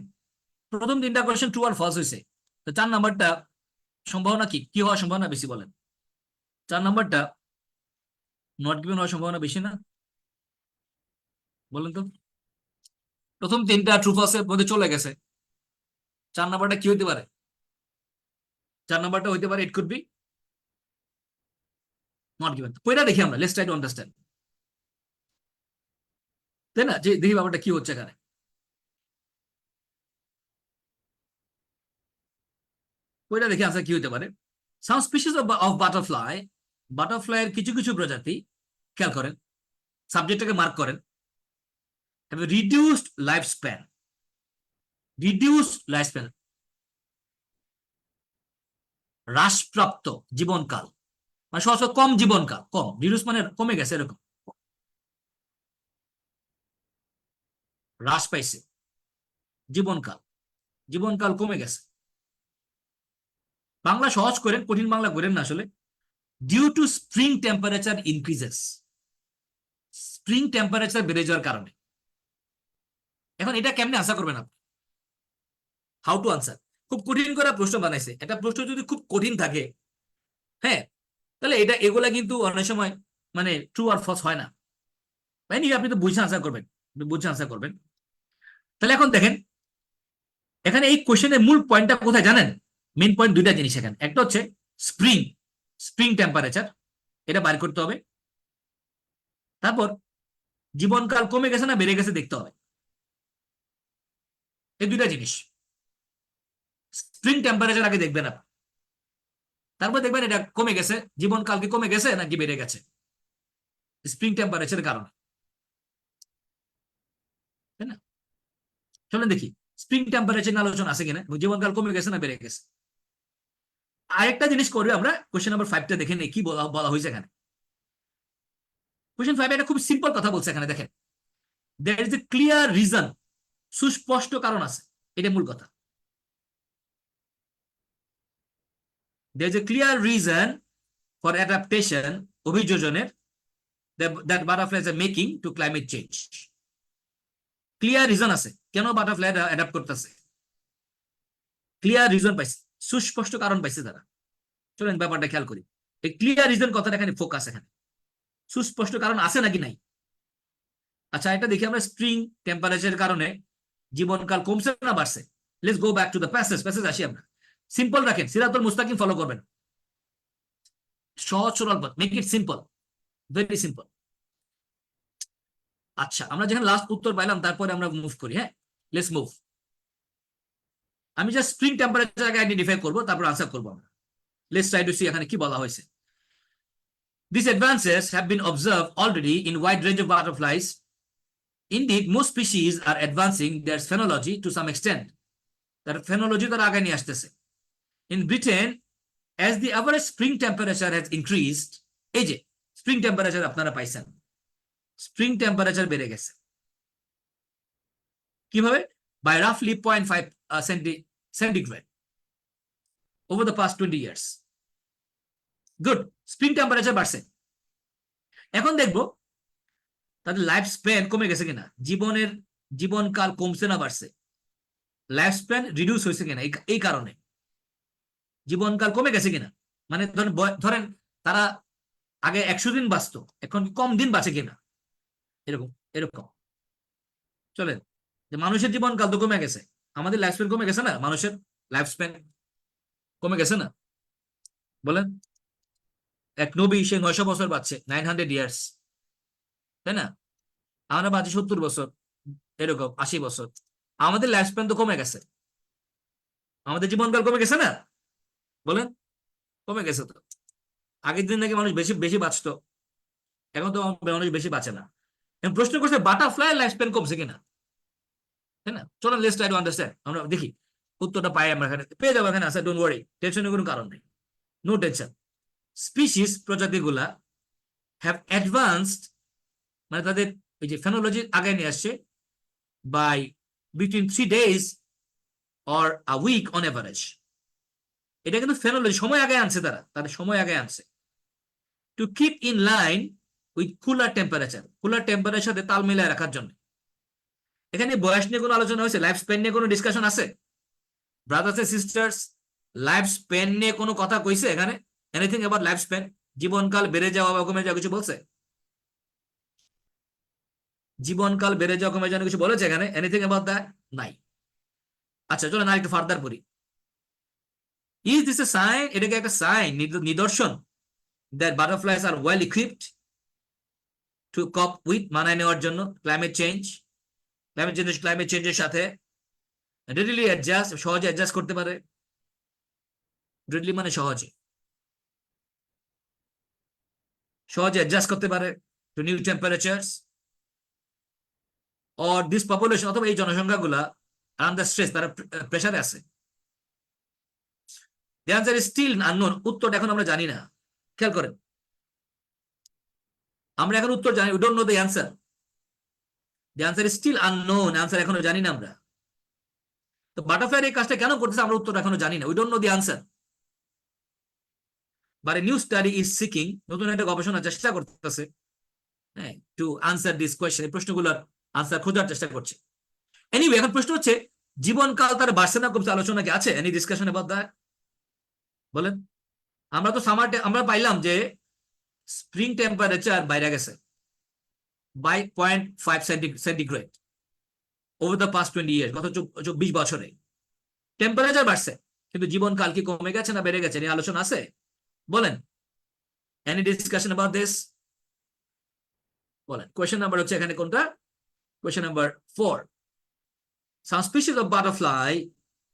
প্রথম তিনটা কোয়েশ্চেন ট্রু আর ফলস হয়েছে, তো 4 নাম্বারটা সম্ভাবনা কি কি হওয়ার সম্ভাবনা বেশি বলেন? 4 নাম্বারটা নট গিভেন হওয়ার সম্ভাবনা বেশি না? বলেন তো। প্রথম তিনটা ট্রু ফলসের মধ্যে চলে গেছে, 4 নাম্বারটা কি হইতে পারে? 4 নাম্বারটা হইতে পারে it could be not given. কইটা দেখি আমরা, লেটস ট্রাই টু আন্ডারস্ট্যান্ড, তাই না? যে দেখি ব্যাপারটা কি হচ্ছে এখানে। কইটা দেখি আনসার কি হইতে পারে। সাম স্পিসিস অফ বাটারফ্লাই, বাটারফ্লাইয়ের কিছু কিছু প্রজাতি, খেয়াল করেন, সাবজেক্টটাকে মার্ক করেন, have a reduced lifespan, reduced lifespan, হ্রাসপ্রাপ্ত জীবনকাল, মানে সহজ কম জীবনকাল, কম, রিডিউস মানে কমে গেছে এরকম, হ্রাস পাইছে জীবনকাল, জীবনকাল কমে গেছে। বাংলা সহজ করেন, কঠিন বাংলা করেন না আসলে। Due to spring temperature increases, spring temperature বেড়ে যাওয়ার কারণে। এখন এটা কেমনে আনসার করবেন আপনি? How to answer? খুব কঠিন করে প্রশ্ন বানাইছে। একটা প্রশ্ন যদি খুব কঠিন থাকে, হ্যাঁ, তাহলে এটা এগুলা কিন্তু অনেক সময় মানে ট্রু আর ফলস হয় না। তাই নি? আপনি তো বুঝে আনসার করবেন, বুঝে আনসার করবেন। তাহলে এখন দেখেন, এখানে এই কোশ্চেনের মূল পয়েন্টটা কোথায় জানেন? মেইন পয়েন্ট দুইটা জিনিস এখানে। একটা হচ্ছে স্প্রিং, স্প্রিং টেম্পারেচার, এটা বার করতে হবে। তারপর জীবনকাল কমে গেছে না বেড়ে গেছে দেখতে হবে। এই দুইটা জিনিস। স্প্রিং টেম্পারেচার আগে দেখবেন আপনি, তারপর দেখবেন এটা কমে গেছে, জীবনকাল কি কমে গেছে নাকি বেড়ে গেছে স্প্রিং টেম্পারেচারের কারণে, তাই না? চলেন দেখি স্প্রিং টেম্পারেচার আলোচনা আছে কিনা, জীবনকাল কমে গেছে না বেড়ে গেছে। আরেকটা জিনিস করবে আমরা, কোশ্চেন নাম্বার 5টা দেখে নেই কি বলা বলা হয়েছে এখানে। কোশ্চেন 5 একটা খুব সিম্পল কথা বলছে এখানে, দেখেন, there is a clear reason, সুস্পষ্ট কারণ আছে, এটা মূল কথা। There is a clear reason for adaptation, অভিযোজনের, that butterflies are making to climate change. Clear reason আছে কেন বাটারফ্লাই অ্যাডাপ্ট করতেছে, ক্লিয়ার রিজন পাইছে, সুস্পষ্ট কারণ পাইছে তারা। চলেন ব্যাপারটা খেয়াল করি। এই ক্লিয়ার রিজন কথাটা এখানে ফোকাস, এখানে সুস্পষ্ট কারণ আছে নাকি নাই। আচ্ছা, এটা দেখি আমরা, স্প্রিং টেম্পারেচারের কারণে জীবনকাল কমছে না বাড়ছে? Let's go back to the passage, passage আসি আমরা। সিম্পল রাখেন, সিরাতুল মুস্তাকিম ফলো করবেন, সহজ সরল পথ, make it simple, very simple. আচ্ছা, আমরা যেখানে লাস্ট উত্তর পাইলাম তারপরে আমরা মুভ করি। হ্যাঁ, লেটস মুভ। আমি জাস্ট স্প্রিং টেম্পারেচার আগে আইডেন্টিফাই করবো, তারপর আনসার করবো আমরা। লেটস ট্রাই টু সি এখানে কি বলা হয়েছে। These advances have been observed already in wide range of butterflies. Indeed, most species are advancing their phenology to some extent. তার ফেনোলজি তারা আগে নিয়ে আসতেছে। In Britain, as the average spring temperature has increased, এই যে স্প্রিং টেম্পারেচার আপনারা পাইছেন, spring temperature বেড়ে গেছে কিভাবে? বাই রাফলি 0.5 centigrade over the past 20 years. Good, spring temperature বাড়ছে। এখন দেখবো তাদের লাইফ স্প্যান কমে গেছে কিনা, জীবনকাল কমছে না বাড়ছে, লাইফ স্প্যান রিডিউস হয়েছে কিনা এই কারণে, জীবনকাল কমে গেছে কিনা, মানে ধরেন তারা আগে 100 দিন বাঁচতো, এখন কম দিন বাঁচে কিনা, এরকম এরকম। চলেন, যে মানুষের জীবনকাল তো কমে গেছে, আমাদের লাইফ স্প্যান কমে গেছে না, মানুষের লাইফ স্প্যান কমে গেছে না, বলেন। এক নবী সে 900 বছর বাঁচছে, 900 ইয়ার্স, তাই না? আমরা বাঁচি 70 বছর, এরকম 80 বছর। আমাদের লাইফ স্প্যান তো কমে গেছে, আমাদের জীবনকাল কমে গেছে না, বলেন। কমে গেছে তো। আগের দিন নাকি মানুষ বেশি বেশি বাঁচতো, এখন তো মানুষ বেশি বাঁচে না। প্রশ্ন করছে বাটারফ্লাই লাইফ স্প্যান কমছে কিনা, তাই না? চলো লেটস ট্রাই টু আন্ডারস্ট্যান্ড, আমরা দেখি উত্তরটা পাই আমরা, এখানে পেয়ে যাবো, এখানে আছে, ডোন্ট ওয়ারি, টেনশনের কোনো কারণ নেই, নো টেনশন। স্পিসিস, প্রজাতিগুলা, হ্যাভ অ্যাডভান্সড, মানে তাদের এই যে ফেনোলজি আগে নিয়ে আসছে, by between 3 days or a week on average. এটা কিন্তু ফেনোলজি সময় আগে আনছে, তারা তাদের সময় আগে আনছে, to keep in line with cooler temperature, cooler temperature সাথে তাল মিলায় রাখার জন্য। এখানে বয়স নিয়ে কোনো আলোচনা হয়েছে? লাইফ স্প্যান নিয়ে কোনো ডিসকাশন আছে? Brothers and sisters, life span নিয়ে কোনো কথা কইছে এখানে? Anything about life span? জীবনকাল বেড়ে যাওয়া বা কমে যাওয়া কিছু বলছে? জীবনকাল বেড়ে যাওয়া কমে যাওয়া কিছু বলেছে এখানে? Anything about that? নাই। আচ্ছা চলো না একটু ফার্দার পড়ি। Is this a sign? এটাকে একটা সাইন, নিদর্শন, that butterflies are well equipped to cope with, মানায় নেওয়ার জন্য ক্লাইমেট চেঞ্জের সাথে, রেডিলি অ্যাডজাস্ট, সহজে অ্যাডজাস্ট করতে পারে, রেডিলি মানে সহজে, সহজে অ্যাডজাস্ট করতে পারে to new temperatures, or this population, অথবা এই জনসংখ্যাগুলা আন্ডার স্ট্রেস, তারা প্রেসারে আছে। The answer is still unknown, উত্তরটা এখন আমরা জানি না। খেয়াল করেন, আমরা এখন উত্তর জানি, we don't know the answer. The answer is still unknown, answer এখনো জানি না আমরা। তো বাটারফ্লাই এই কাজটা কেন করতেছে আমরা উত্তর এখনো জানি না, we don't know the answer. But a new study is seeking, নতুন একটা গবেষণা চেষ্টা করতেছে, হ্যাঁ, টু আনসার দিস কোয়েশ্চেন, এই প্রশ্নগুলোর আনসার খোঁজার চেষ্টা করছে। এনিওয়ে, এখন প্রশ্ন হচ্ছে জীবনকাল তার বাড়ছে না কমছে, আলোচনা কি আছে? এনি ডিসকাশন অ্যাবাউট দ্যাট, বলেন। আমরা তো আমরা পাইলাম যে স্প্রিং টেম্পারেচার বাইরে গেছে by 0.5 centigrade over the past 20 years, গত 20 বছরে টেম্পারেচার বাড়ছে, কিন্তু জীবনকাল কি কমে গেছে না বেড়ে গেছে, এই আলোচনা আছে, বলেন। এনি ডিসকাশন অ্যাবাউট দিস, বলেন। কোয়েশ্চেন নাম্বার হচ্ছে এখানে কোনটা? Question number 4। Some species of butterfly,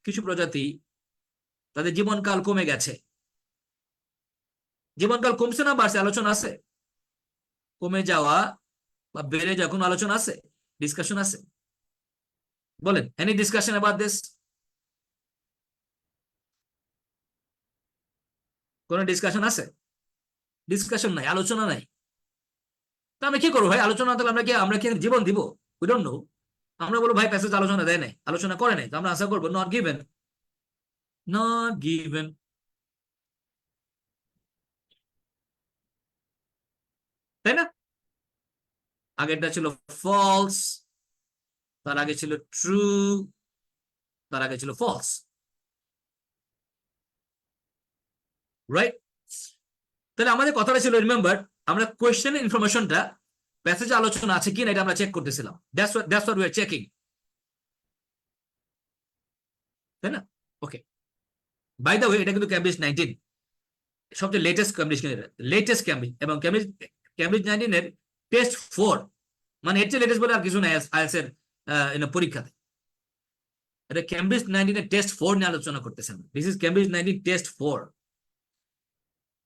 কিছু প্রজাতি তাদের জীবনকাল কমে গেছে। জীবনকাল কমছে না বাড়ছে, আলোচনা আছে? কমে যাওয়া বা বেড়ে যাওয়া কোনো আলোচনা আছে, ডিসকাশন আছে, বলেন। Any discussion about this? কোন ডিসকাশন আছে? ডিসকাশন নাই, আলোচনা নাই। তা আমরা কি করবো ভাই? আলোচনা তাহলে আমরা কি জীবন দিব? We don't no. আমরা বলবো ভাই প্যাসেজ আলোচনা দেয় নাই, আলোচনা করে নাই, তো আমরা আশা করবো নট গিভেন, নট গিভেন। তাই না? আগেরটা ছিল ফলস, তার আগে ছিল ট্রু, তার আগে ছিল ফলস, রাইট? তাহলে আমাদের কথাটা ছিল, রিমেম্বার, আমরা কোয়েশ্চেনের ইনফরমেশনটা প্যাসেজে আলোচনা আছে কিনা এটা আমরা চেক করতেছিলাম, that's what we are checking, তাই না? ওকে, বাই দ্য ওয়ে, এটা কিন্তু ক্যামব্রিজ 19 সবচেয়ে লেটেস্ট ক্যামব্রিজ, এবং ক্যামব্রিজ 19 এর টেস্ট 4, মানে এর চেয়ে লেটেস্ট বলে আর কিছু নাই আইএলটিএস এর পরীক্ষাতে। এটা ক্যামব্রিজ 19 এর টেস্ট 4 নিয়ে আলোচনা করতেছেন, দিস ইজ ক্যামব্রিজ 19 টেস্ট 4,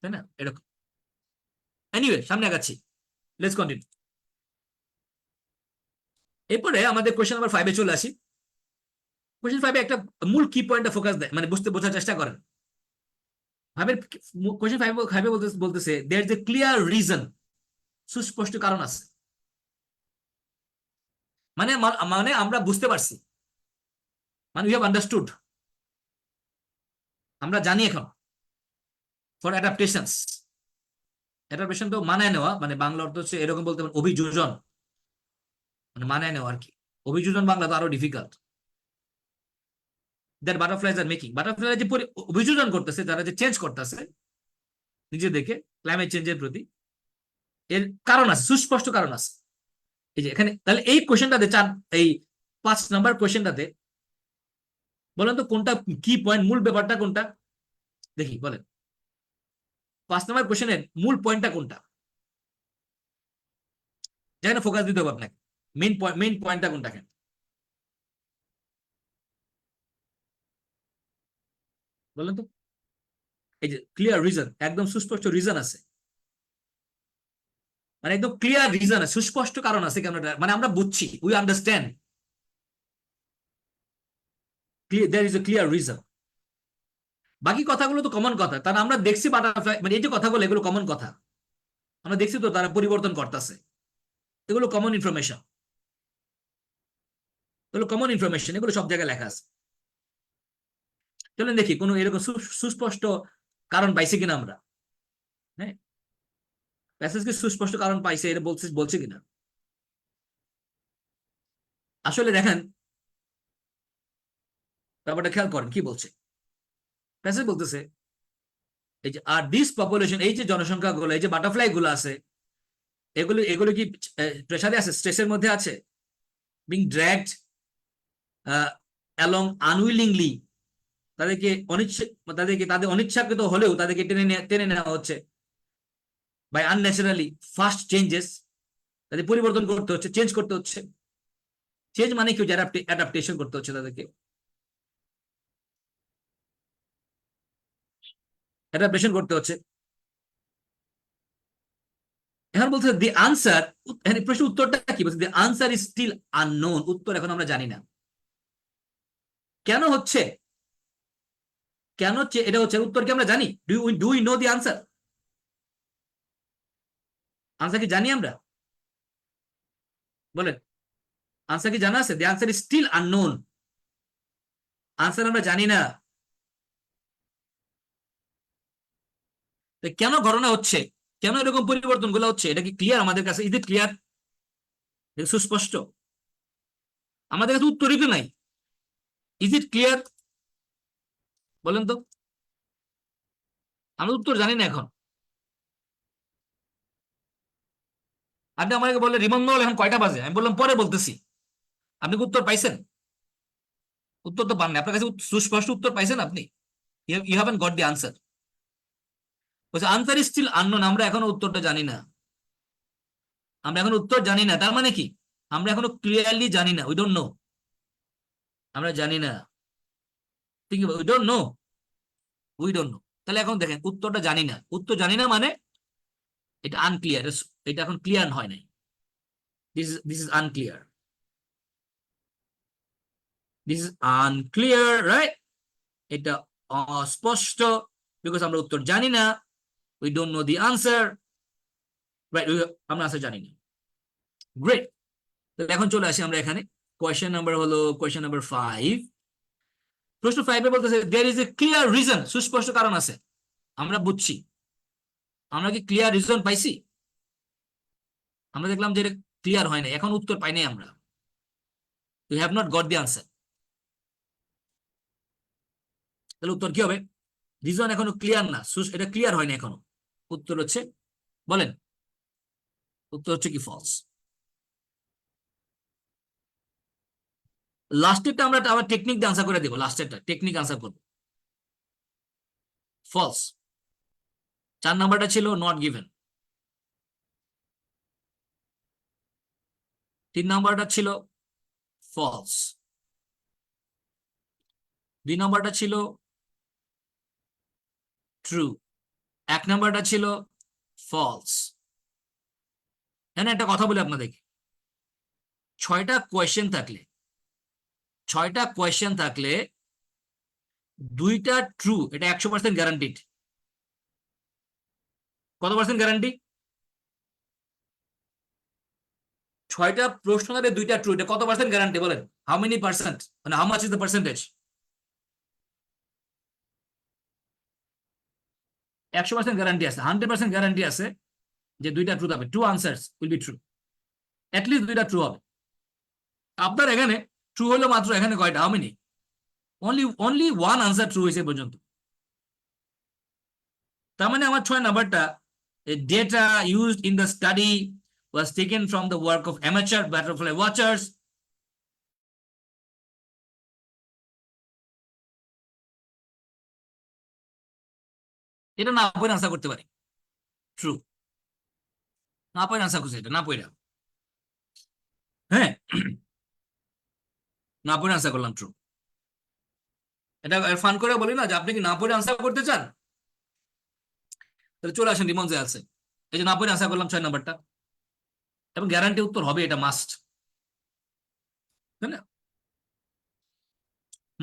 তাই না? এরকম। এনিওয়ে, সামনে আগাচ্ছি, লেটস কন্টিনিউ। এরপরে আমাদের কোয়েশ্চেন নাম্বার 5 এ চলে আসি। কোশ্চেন 5 একটা মূল কি পয়েন্টে ফোকাস দেয়, মানে বোঝার চেষ্টা করেন। ভাবের কোশ্চেন 5 বলতেছে there is a clear reason, সুস্পষ্ট কারণ আছে। মানে মানে আমরা বুঝতে পারছি, মানে উই হ্যাভ আন্ডারস্টুড, আমরা জানি এখন। ফর অ্যাডাপ্টেশনস, অ্যাডাপ্টেশন তো মানায় নেওয়া, মানে বাংলা অর্থ হচ্ছে এরকম বলতে পারেন অভিযোজন, মানে মানায় নেওয়া আর কি। অভিযোজন বাংলা তো আরো difficult. That butterflies are making, butterfly যে অভিযোজন করতেছে, যারা যে চেঞ্জ করতেছে নিজেদেরকে ক্লাইমেট চেঞ্জের প্রতি, এর কারণ আছে, সুস্পষ্ট কারণ আছে। এই যে এখানে তাহলে এই কোশ্চেনটাতে চান, এই 5 নম্বর কোশ্চেনটাতে বলেন তো কোনটা কি পয়েন্ট, মূল ব্যাপারটা কোনটা দেখি বলেন। 5 নম্বর কোশ্চেনের মূল পয়েন্টটা কোনটা, যেখানে ফোকাস দিতে হবে আপনাকে, মেইন পয়েন্টটা কোনটা কেন বলেন তো। এই যে ক্লিয়ার রিজন, একদম সুস্পষ্ট রিজন আছে, মানে একদম ক্লিয়ার রিজন আছে, সুস্পষ্ট কারণ আছে কেন, মানে আমরা বুঝছি, we understand, there is a clear reason. বাকি কথাগুলো তো কমন কথা, তারা আমরা দেখছি বাটারফ্লাই, মানে এই যে কথাগুলো এগুলো কমন কথা, আমরা দেখছি তো তারা পরিবর্তন করতেছে, এগুলো কমন ইনফরমেশন, এগুলো কমন ইনফরমেশন, এগুলো সব জায়গায় লেখা আছে। চলেন দেখি কোনো এরকম সুস্পষ্ট কারণ পাইছে কিনা আমরা। হ্যাঁ, প্যাসেজ কি সুস্পষ্ট কারণ পাইছে এটা বলছে কিনা। আসলে দেখেন ব্যাপারটা খেয়াল করেন কি বলছে। প্যাসেজ বলতেছে এই যে আর দিস পপুলেশন, এই যে জনসংখ্যা গুলো, এই যে বাটারফ্লাই গুলো আছে, এগুলো এগুলো কি প্রেসারে আছে, স্ট্রেসের মধ্যে আছে, বিং ড্র্যাগড অ্যালং আনউইলিংলি, তাদেরকে তাদের অনিচ্ছাকৃত হলেও তাদেরকে টেনে নেওয়া হচ্ছে, বাই আনন্যাচারালি ফাস্ট চেঞ্জেস, তাদের পরিবর্তন করতে হচ্ছে, চেঞ্জ করতে হচ্ছে। চেঞ্জ মানে কি, অ্যাডাপ্টেশন করতে হচ্ছে তাদেরকে, অ্যাডাপ্টেশন করতে হচ্ছে। এখন বলছে দি আনসার, প্রশ্ন উত্তরটা কি বলছে, the answer is still unknown, উত্তর এখন আমরা জানি না কেন হচ্ছে, কেন হচ্ছে এটা হচ্ছে, উত্তর কি আমরা জানি, do we know the answer, answer কি জানি আমরা বলেন, আনসার কি জানা আছে, the answer is still unknown, answer আমরা জানি না। কেন ঘটনা হচ্ছে, কেন এরকম পরিবর্তন গুলো হচ্ছে, এটা কি ক্লিয়ার আমাদের কাছে, ইজ ইট ক্লিয়ার, সুস্পষ্ট, আমাদের কাছে উত্তরই তো নাই, ইজ ইট ক্লিয়ার বলেন তো, আমরা উত্তর জানি না এখন। আপনি আমাকে বললেন রিমন্ডল এখন কয়টা বাজে, আমি বললাম পরে বলতেছি, আপনি কি উত্তর পাইছেন, উত্তর তো পাননি, আপনার কাছে সুস্পষ্ট উত্তর পাইছেন আপনি, you haven't got the answer, বলছে আনসার ইজ স্টিল আননোন, আমরা এখনো উত্তরটা জানি না, আমরা এখন উত্তর জানি না, তার মানে কি আমরা এখনো ক্লিয়ারলি জানি না, উই ডোন্ট নো, আমরা জানি না, ঠিক আছে, we don't no, we don't no. তাহলে এখন দেখেন উত্তরটা জানি না, উত্তর জানি না মানে এটা আনক্লিয়ার, এটা এখন ক্লিয়ার হয় নাই, this is unclear, this is unclear, right, এটা অস্পষ্ট, বিকজ আমরা উত্তর জানি না, we don't know the answer, right, আমরা আনসার জানি না। গ্রেট, এখন চলে আসি আমরা এখানে, কোয়েশ্চেন নাম্বার হলো কোয়েশ্চেন নাম্বার 5। প্রশ্ন 5 বলতেছে there is a clear reason, সুস্পষ্ট কারণ আছে, আমরা বুঝছি, আমরা কি ক্লিয়ার রিজন পাইছি, আমরা দেখলাম যে ক্লিয়ার হয় না, এখন উত্তর পাই নাই আমরা, we have not goat the answer. তাহলে উত্তর কি হবে, রিজন এখনো ক্লিয়ার না, এটা ক্লিয়ার হয়নি এখনো, উত্তর হচ্ছে বলেন, উত্তর হচ্ছে কি ফলস। লাস্টেরটা আমরা আবার টেকনিক দিয়ে আনসার করে দেবো, লাস্টেরটা টেকনিক আনসার করবো, ফলস। 4 নাম্বারটা ছিল নট গিভেন, 3 নাম্বারটা ছিল ফলস, 2 নাম্বারটা ছিল ট্রু, 1 নাম্বারটা ছিল ফলস। হ্যাঁ, একটা কথা বলি আপনাদেরকে, 6টা কোয়েশ্চেন থাকলে 6টা কোয়েশ্চেন থাকলে 2টা ট্রু, এটা 100% গ্যারান্টিড। কত পার্সেন্ট গ্যারান্টি? 6টা প্রশ্ন থাকলে 2টা ট্রু, এটা কত পার্সেন্ট গ্যারান্টি বলেন? হাউ মেনি পার্সেন্ট, মানে how much is the percentage? 100% guarantee আছে, 100% গ্যারান্টি আছে যে 2টা ট্রু হবে, true answers will be true, at least 2টা ট্রু হবে। আপনার এখানে ট্রু হলো মাত্র এখানে কয়টা, how many? Only one answer true হয়েছে পর্যন্ত। তার মানে আমার 6 নাম্বারটা, data used in the study was taken from the work of amateur butterfly watchers. এটা না পড়ে আনসার করতে পারি ট্রু, না পড়ে আনসার করছে, এটা না পড়ে, হ্যাঁ না পড়ে আনসার করলাম ট্রু। এটা ফান করে বলি না যে আপনি কি না পড়ে আনসার করতে চান, তাহলে চলে আসেন রিমন আছে, এই যে না পড়ে আনসার করলাম 6 নাম্বারটা, এবং গ্যারান্টি উত্তর হবে, এটা মাস্ট, তাই না?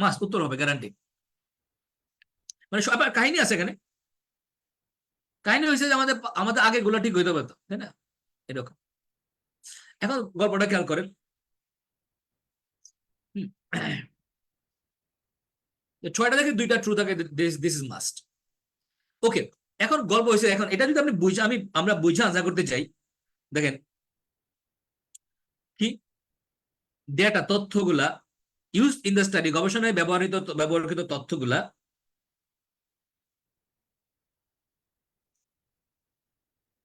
মাস্ট উত্তর হবে, গ্যারান্টি। মানে সবার কাহিনী আছে এখানে, কাহিনী হয়েছে যে আমাদের আমাদের আগে গুলো ঠিক হইতে পারতো, তাই না? এরকম। এখন গল্পটা খেয়াল করেন, 6টা থেকে 2টা ট্রু থাকে, দিস ইজ মাস্ট। ওকে, এখন গল্প হয়েছে, এখন এটা যদি আপনি বুঝে আমরা বুঝে আনসার করতে চাই, দেখেন কি ডেটা তথ্যগুলা ইউজ ইন দ্য স্টাডি, গবেষণায় ব্যবহৃত তথ্যগুলা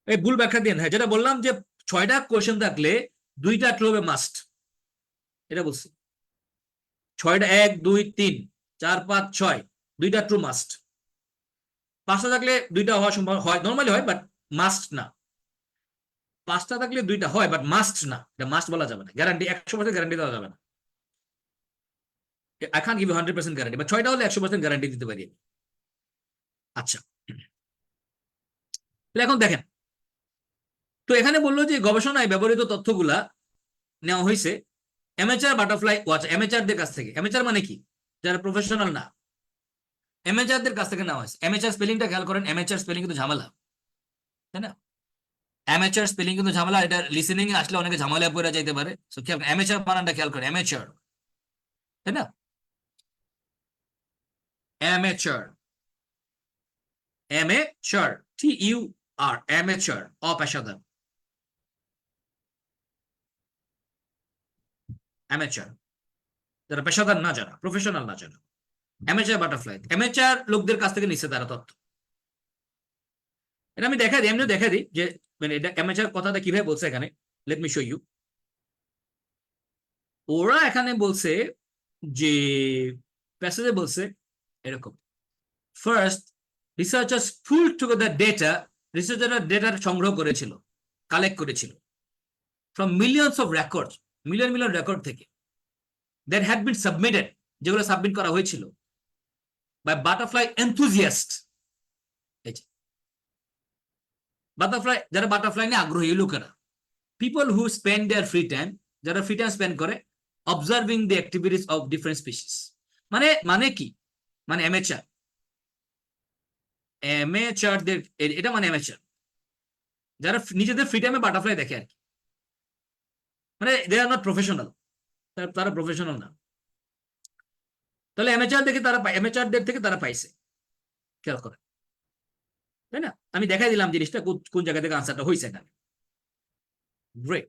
এই ভুল ব্যাখ্যা দিয়ে, হ্যাঁ যেটা বললাম যে 6টা কোশ্চেন থাকলে 2টা ট্রু হবে মাস্ট, এটা বলছি। 6টা 1 2 3 4 5 6, 2টা ট্রু মাস্ট। 5টা থাকলে 2টা হওয়া সম্ভব হয়, নর্মালি হয়, বাট মাস্ট না। 5টা থাকলে 2টা হয়, বাট মাস্ট না, এটা মাস্ট বলা যাবে না, গ্যারান্টি 100% গ্যারান্টি দেওয়া যাবে না। I can't give you 100% guarantee, but 6টা হলে 100% গ্যারান্টি দিতে পারি। আচ্ছা, এখন দেখেন, তো এখানে বললো যে গবেষণায় ব্যবহৃত তথ্যগুলা নেওয়া হয়েছে অ্যামেচার বাটারফ্লাই ওয়াচ, অ্যামেচারদের কাছ থেকে। অ্যামেচার মানে কি? যারা প্রফেশনাল না, অ্যামেচারদের কাছ থেকে নেওয়া হয়েছে। অ্যামেচার স্পেলিংটা খেয়াল করেন, অ্যামেচার স্পেলিং কিন্তু ঝামেলা, তাই না? অ্যামেচার স্পেলিং কিন্তু ঝামেলা, এটা লিসেনিং এ আসলে অনেকে ঝামেলা পড়ে যাইতে পারে, সো খেয়াল করেন, অ্যামেচার বানানটা খেয়াল করেন, অ্যামেচার, তাই না? অ্যামেচার, অ্যামেচার, TUR, অ্যামেচার, অপেশাদার, অ্যামেচার, যারা পেশাদার না, যারা প্রফেশনাল না, যারা অ্যামেচার বাটারফ্লাই, অ্যামেচার লোকদের কাছ থেকে নিচ্ছে তারা তথ্য। এটা আমি দেখা দিই, এমনি দেখা দিই যে মানে এটা অ্যামেচার কথাটা কিভাবে বলছে এখানে, লেট মি শো ইউ। ওরা এখানে বলছে যে প্যাসেজে বলছে এরকম, ফার্স্ট রিসার্চার্স পুল টুগেদার ডেটা, রিসার্চাররা ডেটা সংগ্রহ করেছিল, কালেক্ট করেছিল from millions of record, million million record থেকে, দ্যাট হ্যাড বিন সাবমিটেড, যেগুলো সাবমিট করা হয়েছিল বাই বাটারফ্লাই এনথুজিয়াস্ট। বাটারফ্লাই, যারা বাটারফ্লাই নিয়ে আগ্রহী লোকেরা, people who spend there free time, যারা ফ্রি টাইম স্পেন্ড করে observing the activities of different species. মানে মানে কি, মানে অ্যামেচার, অ্যামেচারদের, এটা মানে অ্যামেচার যারা নিজেদের ফ্রি টাইমে বাটারফ্লাই দেখে আর কি, মানে দে আর নট প্রফেশনাল, তারা প্রফেশনাল না। তাহলে অ্যামেচারদের থেকে তারা পাইছে, খেয়াল করে, তাই না? আমি দেখাই দিলাম জিনিসটা কোন জায়গা থেকে আনসারটা হয়েছে এখানে। গ্রেট।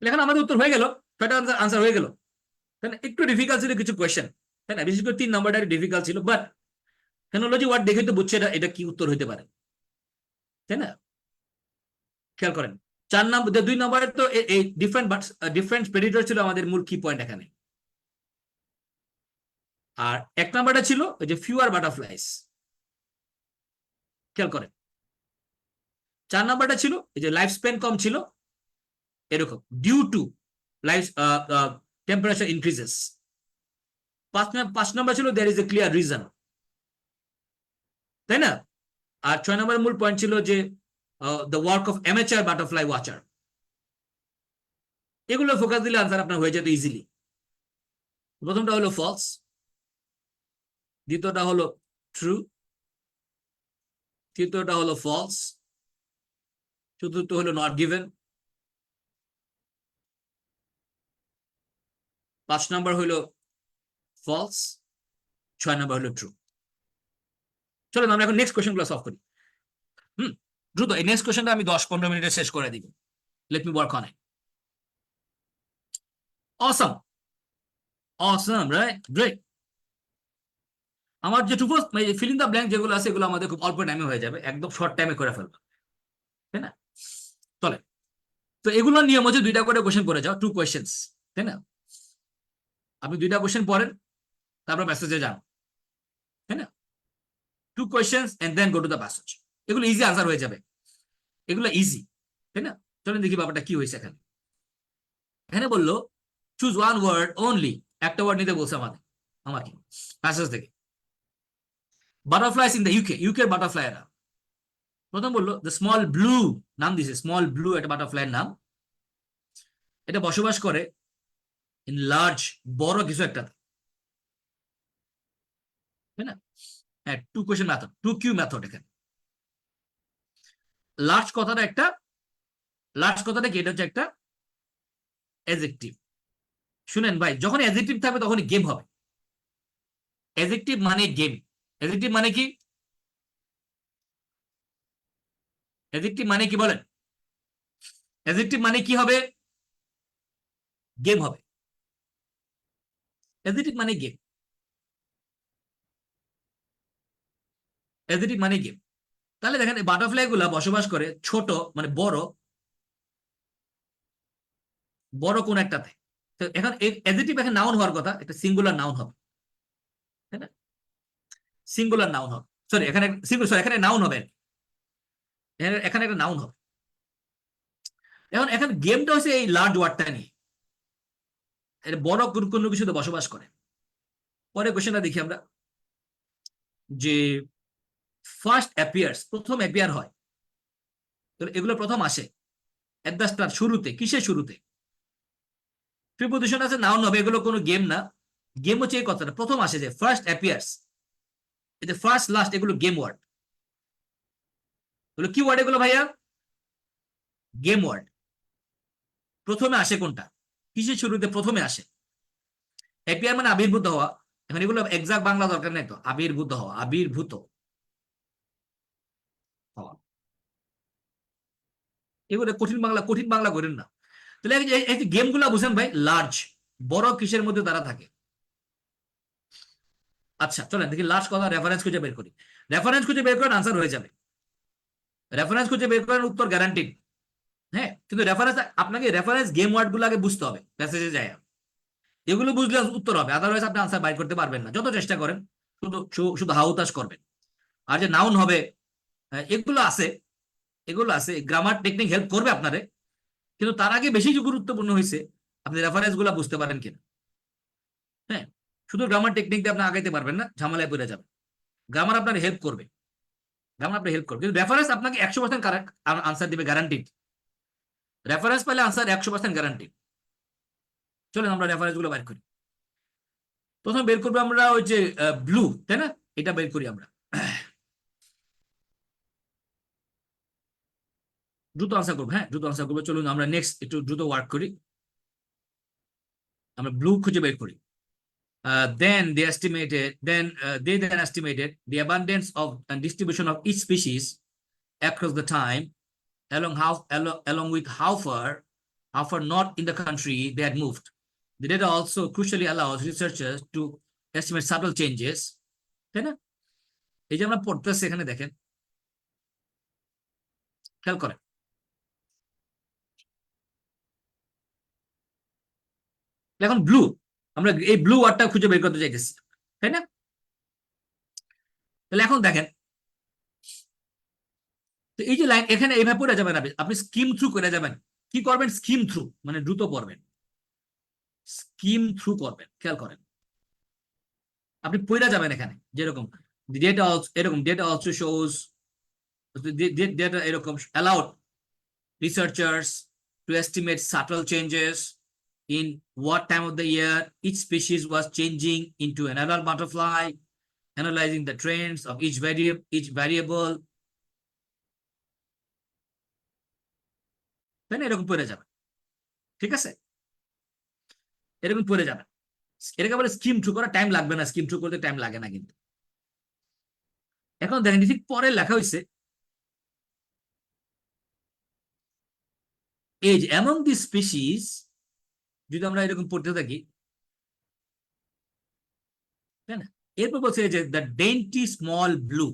এখন আমাদের উত্তর হয়ে গেল, 6টা আনসার হয়ে গেল, তাই না? একটু ডিফিকাল্ট ছিল কিছু কোয়েশ্চেন, তাই না? বিশেষ করে 3 নাম্বারটা ডিফিকাল্ট ছিল, বাট ফেনোলজি ওয়ার্ড দেখে তো বুঝছে এটা কি উত্তর হতে পারে, তাই না? খেয়াল করেন 4 নাম্বার, 2 নাম্বারে তো এই ডিফারেন্ট প্রেডিটর ছিল আমাদের মূল কি পয়েন্ট এখানে, আর 1 নাম্বারটা ছিল ওই যে ফিউয়ার বাটারফ্লাইস। খেয়াল করেন 4 নাম্বারটা ছিল এই যে লাইফ স্প্যান কম ছিল, এরকম due to life temperature increases. 5 number ছিল there is a clear reason, তাই না? আর 6 নাম্বার মূল পয়েন্ট ছিল যে the work of amateur butterfly watcher. এগুলো ফোকাস দিলে আনসার আপনার হয়ে যেত ইজিলি। প্রথমটা হলো ফলস, দ্বিতীয়টা হলো ট্রু, তৃতীয়টা হলো ফলস, চতুর্থ হলো নট গিভেন, 5 নম্বর হলো ফলস, 6 নম্বর হলো ট্রু। চলো আমরা এখন নেক্সট কোয়েশ্চেন গুলো সলভ করি। দ্রুত এই নেক্সট কোয়েশ্চেনটা আমি 10-15 মিনিটে শেষ করে দিব। Let me work on it. Assam, Assam, right, great. আমার যে টু ফিলিং দ্য ব্ল্যাঙ্ক যেগুলো আছে এগুলো আমাদের খুব অল্প টাইমে হয়ে যাবে, একদম শর্ট টাইমে করে ফেলবো, তাই না? চলে, তো এগুলো নিয়ম হচ্ছে 2টা করে কোয়েশ্চেন করে যাও, 2 কোয়েশ্চেন্স, তাই না? আপনি 2টা কোয়েশ্চেন পড়েন, তারপর মেসেজে যান, তাই না? 2 questions and then go to the passage. এগুলো ইজি আনসার হয়ে যাবে, এগুলো ইজি, তাই না? চলেন দেখি ব্যাপারটা কি হয়েছে এখানে। এখানে বললো চুজ ওয়ান ওয়ার্ড অনলি, একটা ওয়ার্ড নিতে বলছে আমাকে প্যাসেজ থেকে। বাটারফ্লাইস ইন দ্য ইউকে, ইউকের বাটারফ্লাই এরা। প্রথম বললো দ্য স্মল ব্লু, নাম দিছে স্মল ব্লু, একটা বাটারফ্লাইয়ের নাম। এটা বসবাস করে ইন লার্জ, বড় কিছু একটা, তাই না? হ্যাঁ, 2 কোয়েশ্চেন মেথড, 2 কিউ মেথড। এখানে লার্জ কথাটা একটা, লার্জ কথাটা কি, এটা হচ্ছে একটা অ্যাডজেক্টিভ। শুনেন ভাই, যখন অ্যাডজেক্টিভ থাকবে তখনই গেম হবে। অ্যাডজেক্টিভ মানে গেম। অ্যাডজেক্টিভ মানে কি? অ্যাডজেক্টিভ মানে কি বলেন? অ্যাডজেক্টিভ মানে কি হবে? গেম হবে। অ্যাডজেক্টিভ মানে গেম, অ্যাডজেক্টিভ মানে গেম। তাহলে দেখেন এই বাটারফ্লাই গুলা বসবাস করে ছোট, মানে বড়, বড় কোন একটাতে। তো এখন অ্যাডজেক্টিভ এখানে নাউন হওয়ার কথা, একটা সিঙ্গুলার নাউন হবে, তাই না? সিঙ্গুলার নাউন হবে, সরি এখানে সরি এখানে নাউন হবে, এখানে একটা নাউন হবে। এখন এখানে গেমটা হচ্ছে এই লার্জ ওয়ার্ডটা নিয়ে, এটা বড় কোনো কিছুতে বসবাস করে। পরে কোশ্চেনটা দেখি আমরা, যে ফার্স্ট অ্যাপিয়ার্স, প্রথম অ্যাপিয়ার হয়, তো এগুলো প্রথম আসে এট দ্য স্টার্ট, শুরুতে। কিসের শুরুতে? প্রিপোজিশন আছে, নাউন হবে, এগুলো কোনো গেম না। গেম হচ্ছে এই কথাটা প্রথম আসে, যে ফার্স্ট অ্যাপিয়ার্স, এই যে ফার্স্ট লাস্ট এগুলো গেম ওয়ার্ড। এগুলো কি ওয়ার্ড এগুলো ভাইয়া? Game word. প্রথমে আসে কোনটা? কিসের শুরুতে প্রথমে আসে? অ্যাপিয়ার মানে আবির্ভূত হওয়া। এখন এগুলো এক্সাক্ট বাংলা দরকার নেই তো, আবির্ভূত হওয়া, আবির্ভূত হওয়া। এগুলো কঠিন বাংলা করেন না। তাহলে এই যে গেম গুলা বুঝেন ভাই, লার্জ, বড় কিসের মধ্যে তারা থাকে। আচ্ছা চলেন দেখি লাস্ট কথা, রেফারেন্স খুঁজে বের করি। রেফারেন্স খুঁজে বের করেন, আনসার হয়ে যাবে। রেফারেন্স খুঁজে বের করেন, উত্তর গ্যারান্টিড। হ্যাঁ, কিন্তু রেফারেন্স, আপনাকে রেফারেন্স গেম ওয়ার্ড গুলো আগে বুঝতে হবে মেসেজে যায়। এগুলো বুঝলে উত্তর হবে, আদারওয়াইজ আপনি আনসার বাইর করতে পারবেন না, যত চেষ্টা করেন। শুধু শুধু হাউতাস করবেন। আর যে নাউন হবে, এগুলো আছে, এগুলো আছে, গ্রামার টেকনিক হেল্প করবে আপনারে, কিন্তু তার আগে বেশি গুরুত্বপূর্ণ হয়েছে আপনি রেফারেন্স গুলা বুঝতে পারেন কিনা। হ্যাঁ, শুধু গ্রামার টেকনিক দিয়ে আপনি আগাইতে পারবেন না, ঝামেলায় পড়ে যাবেন। গ্রামার আপনার হেল্প করবে, গ্রামার আপনার হেল্প করবে, কিন্তু রেফারেন্স আপনাকে 100% কারেক্ট আনসার দিবে, গ্যারান্টিড। রেফারেন্স পেলে আনসার 100% গ্যারান্টি। চলেন আমরা রেফারেন্স গুলো বের করি। প্রথমে বের করবো আমরা ওই যে ব্লু, তাই না? এটা বের করি আমরা, দ্রুত আনসার করবো। হ্যাঁ, দ্রুত আনসার করবো। চলুন আমরা নেক্সট একটু দ্রুত ওয়ার্ক করি। আমরা ব্লু খুঁজে বের করি। They then estimated the abundance of and distribution of each species across the time, along with how far north in the country they had moved. The data also crucially allows researchers to estimate subtle changes, তাই না? এই যে আমরা পড়তেছি এখানে দেখেন, খেয়াল করেন। এখন ব্লু, আমরা এই ব্লু ওয়ার্ডটা খুঁজে বের করতে চাইতেছি, তাই না? তাহলে এখন দেখেন, তো এই যে লাইন এখানে এইভাবে পড়ে যাবেন, আপনি স্কিম থ্রু করে যাবেন। কি করবেন? স্কিম থ্রু মানে দ্রুত পড়বেন, স্কিম থ্রু করবেন। খেয়াল করেন, আপনি পড়ে যাবেন এখানে, যেরকম ডেটা এরকম ডেটা অলসো শোজ যেটা এরকম allowed researchers to estimate subtle changes in what time of the year each species was changing into another butterfly, analyzing the trends of each variable. তাই না, এরকম পড়ে যাবে, ঠিক আছে, এরকম পড়ে যাবে। এটাকে বলে স্কিম থ্রু করা, টাইম লাগবে না, স্কিম থ্রু করতে টাইম লাগে না কিন্তু। এখন দেখেন ঠিক পরে লেখা হয়েছে এই যে among the species, যদি আমরা এরকম পড়তে থাকি, তাই না, এরপর বলছে যে দ্য ডেন্টি স্মল ব্লু,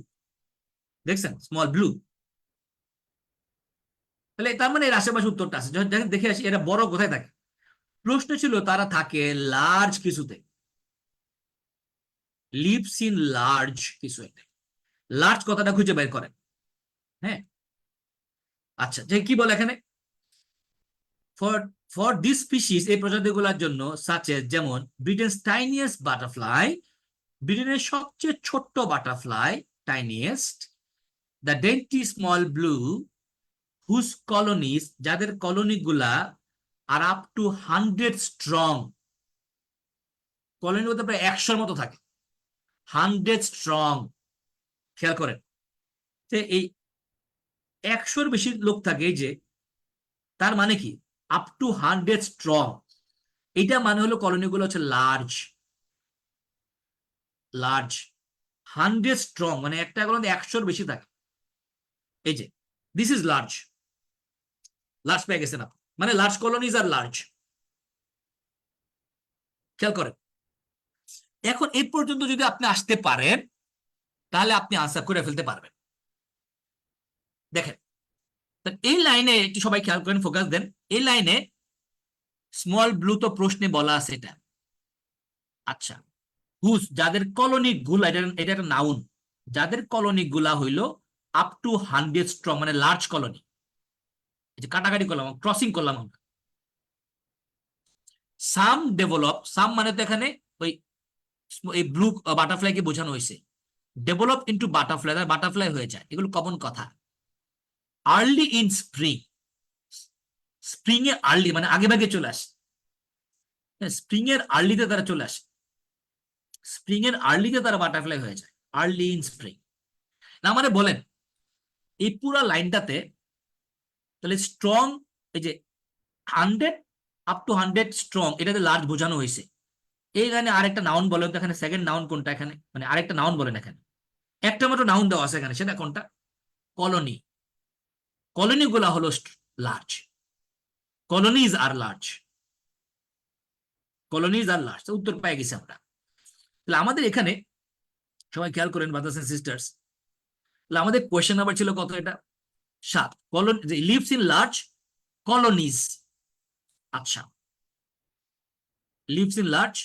দেখছেন স্মল ব্লু, তাহলে তার মানে এর আশেপাশে উত্তরটা আছে। দেখে আসি এরা বড় কোথায় থাকে। প্রশ্ন ছিল তারা থাকে লার্জ কিছুতে, লিভস ইন লার্জ কিছু একটা, লার্জ কথাটা খুঁজে বের করেন। হ্যাঁ, আচ্ছা, যে কি বলে এখানে, ফর ফর দিস স্পিসিস, এই প্রজাতিগুলোর জন্য, সাচেস যেমন ব্রিটেনস টাইনিয়েস্ট বাটারফ্লাই, ব্রিটেনের সবচেয়ে ছোট্ট butterfly, tiniest, the dainty small blue, whose colonies, যাদের কলোনি গুলা are up to 100 strong, colony বলতে প্রায় 100-র মতো থাকে, 100 স্ট্রং। খেয়াল করেন যে এই 100-র বেশি লোক থাকে, এই যে তার মানে কি আপ টু 100 স্ট্রং, এটা মানে হলো কলোনিগুলো হচ্ছে লার্জ, লার্জ 100 স্ট্রং, মানে একটা কলোনি 100-র বেশি থাকে। এই যে দিস ইজ লার্জ, লার্জ পেয়ে গেছেন আপনি, মানে লার্জ কলোনিজ আর লার্জ। খেয়াল করেন, এখন এই পর্যন্ত যদি আপনি আসতে পারেন তাহলে আপনি আনসার করে ফেলতে পারবেন। দেখেন এই লাইনে একটু সবাই খেয়াল করেন, ফোকাস দেন, এই লাইনে স্মল ব্লু তো প্রশ্নে বলা আছে এটা। আচ্ছা, হুজ, যাদের কলোনি গুলা, এটা একটা নাউন, যাদের কলোনি গুলা হইলো আপ টু 100 স্ট্রং, মানে লার্জ কলোনি। এই যে কাটাকাটি করলাম, ক্রসিং করলাম আমরা। সাম ডেভেলপ, সাম মানে তো এখানে ওই এই ব্লু বাটারফ্লাইকে বোঝানো হয়েছে, ডেভেলপ ইন্টু বাটারফ্লাই, বাটারফ্লাই হয়ে যায়, এগুলো কমন কথা। Early in spring, spring A early মানে আগে ভাগে চলে আসে, স্প্রিং এর আর্লিতে তারা চলে আসে, স্প্রিং এর আর্লিতে তারা বাটারফ্লাই হয়ে যায়, আর্লি ইন স্প্রিং। না মানে বলেন এই পুরা লাইনটাতে তাহলে স্ট্রং, এই যে 100 আপ টু 100 স্ট্রং, এটাতে লার্জ বোঝানো হয়েছে। এইখানে আরেকটা নাউন বলেন তো, এখানে সেকেন্ড নাউন কোনটা, এখানে মানে আরেকটা নাউন বলেন, এখানে একটা মাত্র নাউন দেওয়া আছে এখানে, সেটা কোনটা, কলোনি। কলোনি গুলা হলো লার্জ, কলোনিজ আর লার্জ, কলোনিজ আর লার্জ, উত্তর পেয়ে গেছি আমরা। তাহলে আমাদের এখানে সবাই খেয়াল করেন ব্রাদার্স এন্ড সিস্টার্স, তাহলে আমাদের কোয়েশ্চেন নাম্বার ছিল কত, এটা 7, colony lives in large colonies. আচ্ছা, lives in large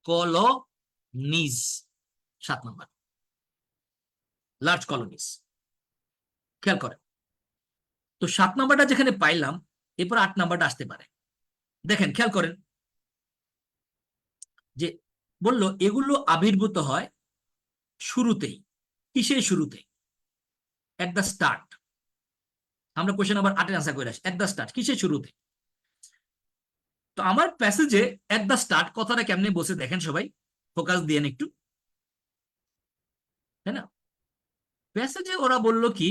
colonies, 7 number, large colonies. খেয়াল করেন তো 7 নম্বরটা যেখানে পাইলাম, এরপর 8 নম্বরটা আসতে পারে। দেখেন খেয়াল করেন যে বললো এগুলো আবির্ভূত হয় শুরুতেই, কিসের শুরুতে, এট দ্য স্টার্ট। আমরা কোশ্চেন নাম্বার 8 আনসার করে আসি, এট দ্য স্টার্ট কিসের শুরুতে। তো আমার প্যাসেজে এট দ্য স্টার্ট কথাটা কেমনে বসে দেখেন সবাই, ফোকাস দিয়ে একটু, তাই না। প্যাসেজে ওরা বলল কি,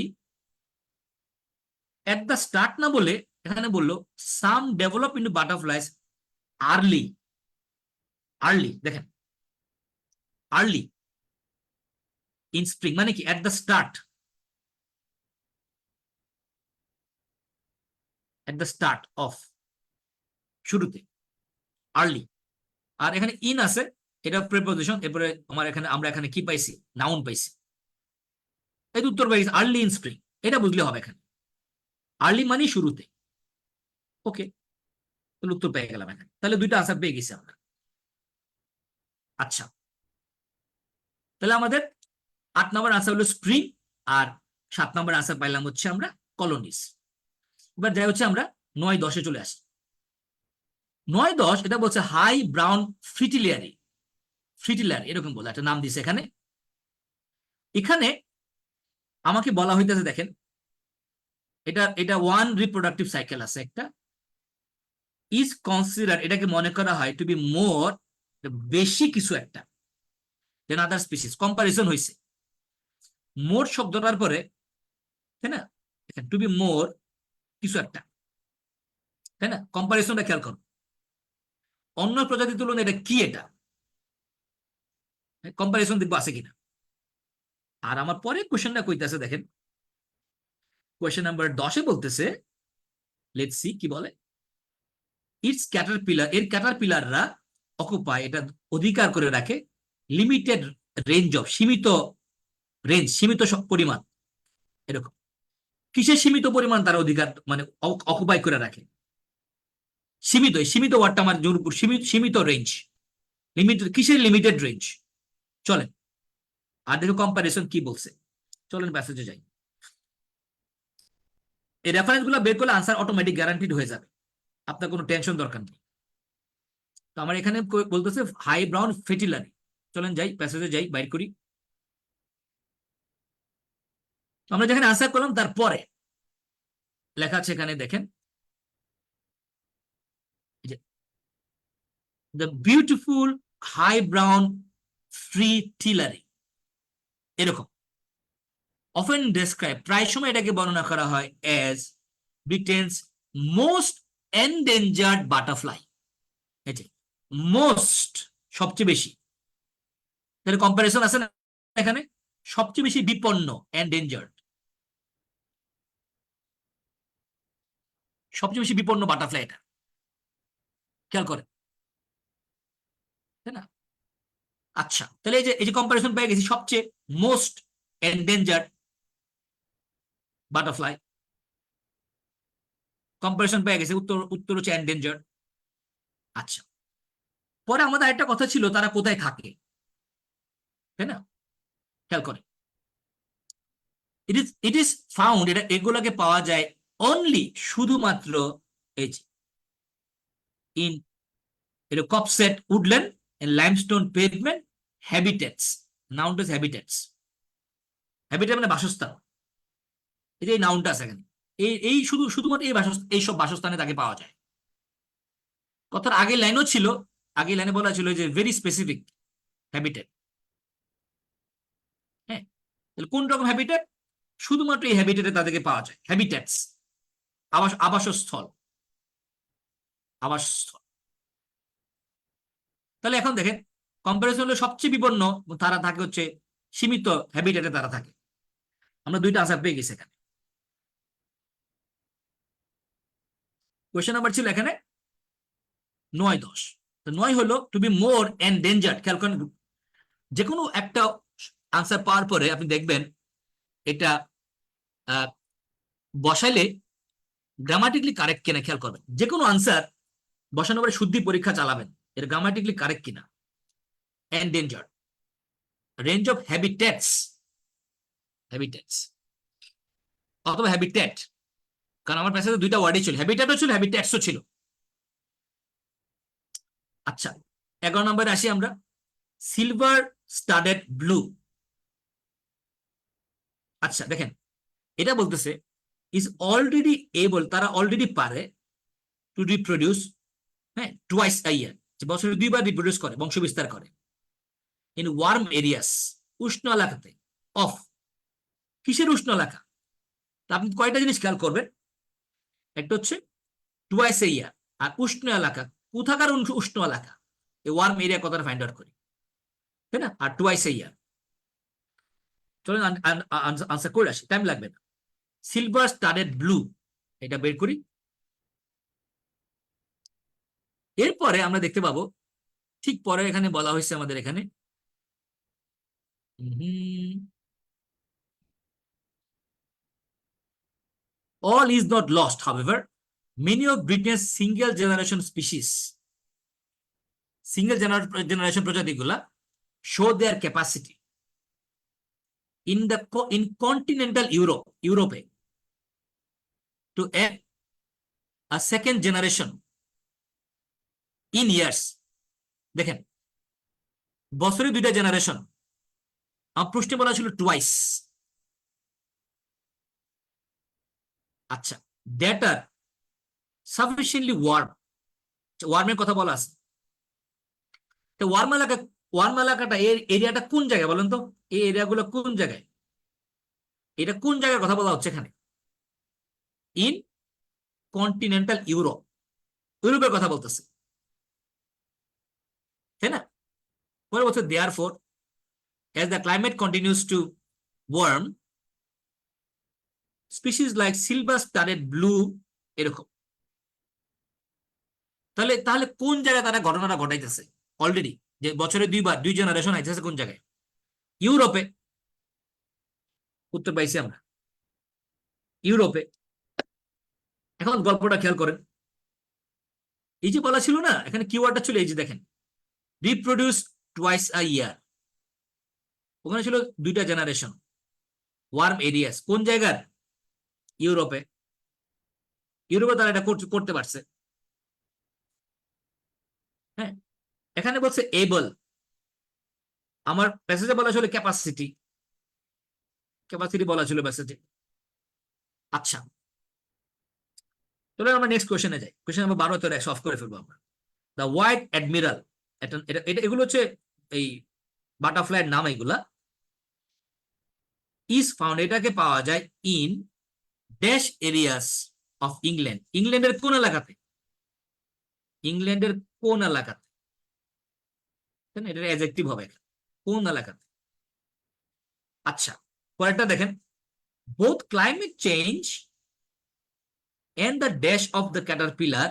এট দ্য স্টার্ট না বলে এখানে বললো some develop into butterflies early, early, দেখেন আর্লি ইন স্প্রিং মানে কি at the start, at the start of, শুরুতে, আর্লি। আর এখানে ইন আছে, এটা প্রিপোজিশন, এরপরে আমার এখানে আমরা এখানে কি পাইছি, নাউন পাইছি, এই উত্তর পাইছি আর্লি ইন স্প্রিং, এটা বুঝলে হবে এখানে, আর্লি মানে শুরুতে। ওকে, তাহলে উত্তর পেয়ে গেলাম এখানে, তাহলে দুইটা আনসার পেয়ে গেছি আমরা। আচ্ছা, তাহলে আমাদের 8 নম্বর আনসার হলো স্প্রিং, আর 7 নম্বর আনসার পাইলাম হচ্ছে আমরা কলোনিস। এবার যাই হচ্ছে আমরা 9-10-এ চলে আসি। 9-10 এটা বলছে হাই ব্রাউন ফ্রিটিলিয়ারি, ফ্রিটিলিয়ারি এরকম বলে একটা নাম দিছে এখানে। এখানে আমাকে বলা হইতেছে, দেখেন এটা এটা ওয়ান রিপ্রোডাক্টিভ সাইকেল আছে একটা, ইজ কনসিডার, এটাকে মনে করা হয় টু বি মোর, বেশি কিছু একটা দেন আদার স্পিসিস, কম্পারিজন হয়েছে মোর শব্দটার পরে, তাই না? টু বি মোর কিছু একটা, তাই না? কম্পারিজনটা খেয়াল করো, অন্য প্রজাতির তুলনায় এটা কি, এটা কম্পারিজন দেখবো আছে কিনা। আর আমার পরে কোয়েশ্চেনটা কইতেছে, দেখেন কোয়েশ্চেন নাম্বার 10-এ বলতেছে, লেটস সি কি বলে, ইটস ক্যাটারপিলার, এর ক্যাটারপিলাররা অকুপায়, এটা অধিকার করে রাখে, লিমিটেড রেঞ্জ অফ, সীমিত রেঞ্জ, সীমিত পরিমাণ, এরকম কিসের সীমিত পরিমাণ তারা অধিকার মানে অকুপাই করে রাখে, সীমিত, সীমিত ওয়ার্ডটা আমার জোর উপর, সীমিত, সীমিত রেঞ্জ, লিমিটেড, কিসের লিমিটেড রেঞ্জ। চলেন আর দেখো কম্পারিজন কি বলছে, চলেন প্যাসেজে যাই। এই রেফারেন্স গুলো বের করলে আনসার অটোমেটিক গ্যারান্টিড হয়ে যাবে, আপনার কোনো টেনশন দরকার নেই। তো আমার এখানে বলতেছে হাই ব্রাউন ফেটিলারি, চলেন যাই প্যাসেজে যাই, বাইর করি। আমরা যেখানে আনসার করলাম তারপরে লেখা আছে এখানে, দেখেন the beautiful high brown fritillary, এরকম অফেন ডেসক্রাইব, প্রায় সময় এটাকে বর্ণনা করা হয় as Britain's most endangered butterfly, most সবচেয়ে বেশি, তাহলে কম্পারিজন আছে না এখানে, সবচেয়ে বেশি বিপন্ন, এন্ডেঞ্জার্ড, সবচেয়ে বেশি বিপন্ন বাটারফ্লাই এটা, খেয়াল করেন, তাই না? আচ্ছা, তাহলে এই যে কম্পারিজন পেয়ে গেছি, সবচেয়ে মোস্ট এন্ডেঞ্জার্ড বাটারফ্লাই, কম্পারিজন পেয়ে গেছে, উত্তর উত্তর হচ্ছে এন্ডেঞ্জার্ড। আচ্ছা, পরে আমাদের একটা কথা ছিল তারা কোথায় থাকে, তাই না? খেয়াল করেন, ইট ইজ ফাউন্ড, এটা এগুলোকে পাওয়া যায় অনলি, শুধুমাত্র এই যে in coppiced woodland, limestone pavement habitats, নাউনটা হ্যাবিটেটস, হ্যাবিটেট মানে বাসস্থান, এই যে নাউনটা আছে এখানে, এই শুধুমাত্র এই সব বাসস্থানে তাকে পাওয়া যায়। কথার আগের লাইনও ছিল, আগের লাইনে বলা ছিল যে ভেরি স্পেসিফিক হ্যাবিটেট, হ্যাঁ, তাহলে কোন রকম হ্যাবিটেট, শুধুমাত্র এই হ্যাবিটেটে তাদেরকে পাওয়া যায়, হ্যাবিটেটস, আবাসস্থল, আবাসস্থল। তাহলে এখন দেখেন কম্পারিজন হলো সবচেয়ে বিপন্ন, তারা থাকে হচ্ছে সীমিত হ্যাবিটেটে তারা থাকে। আমরা দুইটা আনসার পেয়ে গেছি এখানে। কোয়েশ্চেন নাম্বার ছিল এখানে 9-10, তো 9 হলো টু বি মোর এন্ডেঞ্জার্ড। খেয়াল করেন, যে কোনো একটা আনসার পাওয়ার পরে আপনি দেখবেন এটা বসাইলে গ্রামাটিক্যালি কারেক্ট কিনা খেয়াল করবেন, যে কোনো আনসার বসানোর পরে শুদ্ধি পরীক্ষা চালাবেন, এটা গ্রামাটিক্যালি কারেক্ট কিনা। Endangered, range of habitats, habitats অথবা হ্যাবিটেট, কারণ আমার প্যাসেজে দুইটা ওয়ার্ডই ছিল, হ্যাবিটেটও ছিল, হ্যাবিটেটসও ছিল। আচ্ছা, 11 নম্বরে আসি আমরা, সিলভার স্টাডেড ব্লু। আচ্ছা দেখেন, এটা বলতেছে ইজ অলরেডি এবল, তারা অলরেডি পারে টু রিপ্রোডিউস, হ্যাঁ, টুয়াইস আ ইয়ার, বছরে 2বার রিপ্রোডিউস করে, বংশ বিস্তার করে, ইন ওয়ার্ম এরিয়াস, উষ্ণ এলাকাতে, অফ, কিসের উষ্ণ এলাকা, তা আপনি কয়টা জিনিস খেয়াল করবেন, একটা হচ্ছে টুয়াইস এ ইয়ার, আর উষ্ণ এলাকা, কোথাকার উষ্ণ এলাকা, এই ওয়ার্ম এরিয়া কথাটা ফাইন্ড আউট করি, তাই না? আর টুয়াইস এ ইয়ার, চলেন আনসার করে আসি, টাইম লাগবে না। সিলভার স্টাডেড ব্লু, এটা বের করি। এরপরে আমরা দেখতে পাবো, ঠিক পরে এখানে বলা হয়েছে আমাদের এখানে, all is not lost, however many of Britain's single generation species, single generation প্রজাতিগুলা show their capacity in continental Europe to add a second generation in years। দেখেন, বছরে 2টা জেনারেশন, আমার প্রশ্নে বলা ছিল টুয়াইস, আচ্ছা, দ্যাট আর সাফিসিয়েন্টলি ওয়ার্ম, ওয়ার্মের কথা বলা আছে। তো ওয়ার্ম এলাকাটা এর এরিয়াটা কোন জায়গায় বলেন তো? এই এরিয়াগুলো কোন জায়গায়? এটা কোন জায়গায় কথা বলা হচ্ছে এখানে? ইন কন্টিনেন্টাল ইউরোপ, ইউরোপের কথা বলতেছে, তাই না? পরে বলছে দেয়ার four as the climate continues to warm, species like silver starred blue এরকম। তাহলে তাহলে কোন জায়গায় তারা ঘটনাটা ঘটাইতেছে অলরেডি, যে বছরে দুইবার দুই জেনারেশন আইতেছে কোন জায়গায়? ইউরোপে। উত্তর পাইছি আমরা, ইউরোপে। এখন গল্পটা খেয়াল করেন, এই যে বলা ছিল না এখানে কিওয়ার্ডটা ছিল, এই যে দেখেন রিপ্রোডিউস টুয়াইস আ ইয়ার, ওখানে ছিল দুইটা জেনারেশন। ওয়ার্ম এরিয়াস কোন জায়গার? ইউরোপে। ইউরোপে তারা এটা করতে পারছে। হ্যাঁ, এখানে বলছে এবল, আমার প্যাসেজে বলা ছিল ক্যাপাসিটি, ক্যাপাসিটি বলা ছিল প্যাসেজে। আচ্ছা, তাহলে আমরা নেক্সট কোয়েশ্চেনে যাই। কোয়েশ্চেন নাম্বার 12 তো সলভ করে ফেলবো আমরা। দ্য হোয়াইট অ্যাডমিরাল, এটা এটা এগুলো হচ্ছে এই বাটারফ্লাইয়ের নাম, এগুলা ইজ ফাউন্ড, এটাকে পাওয়া যায় in dash areas of England, ইংল্যান্ডের কোন এলাকাতে? ইংল্যান্ডের কোন এলাকাতে? এটা অ্যাডজেক্টিভ হবে, কোন এলাকাতে। আচ্ছা, পরেরটা দেখেন, both climate change and the dash of the caterpillar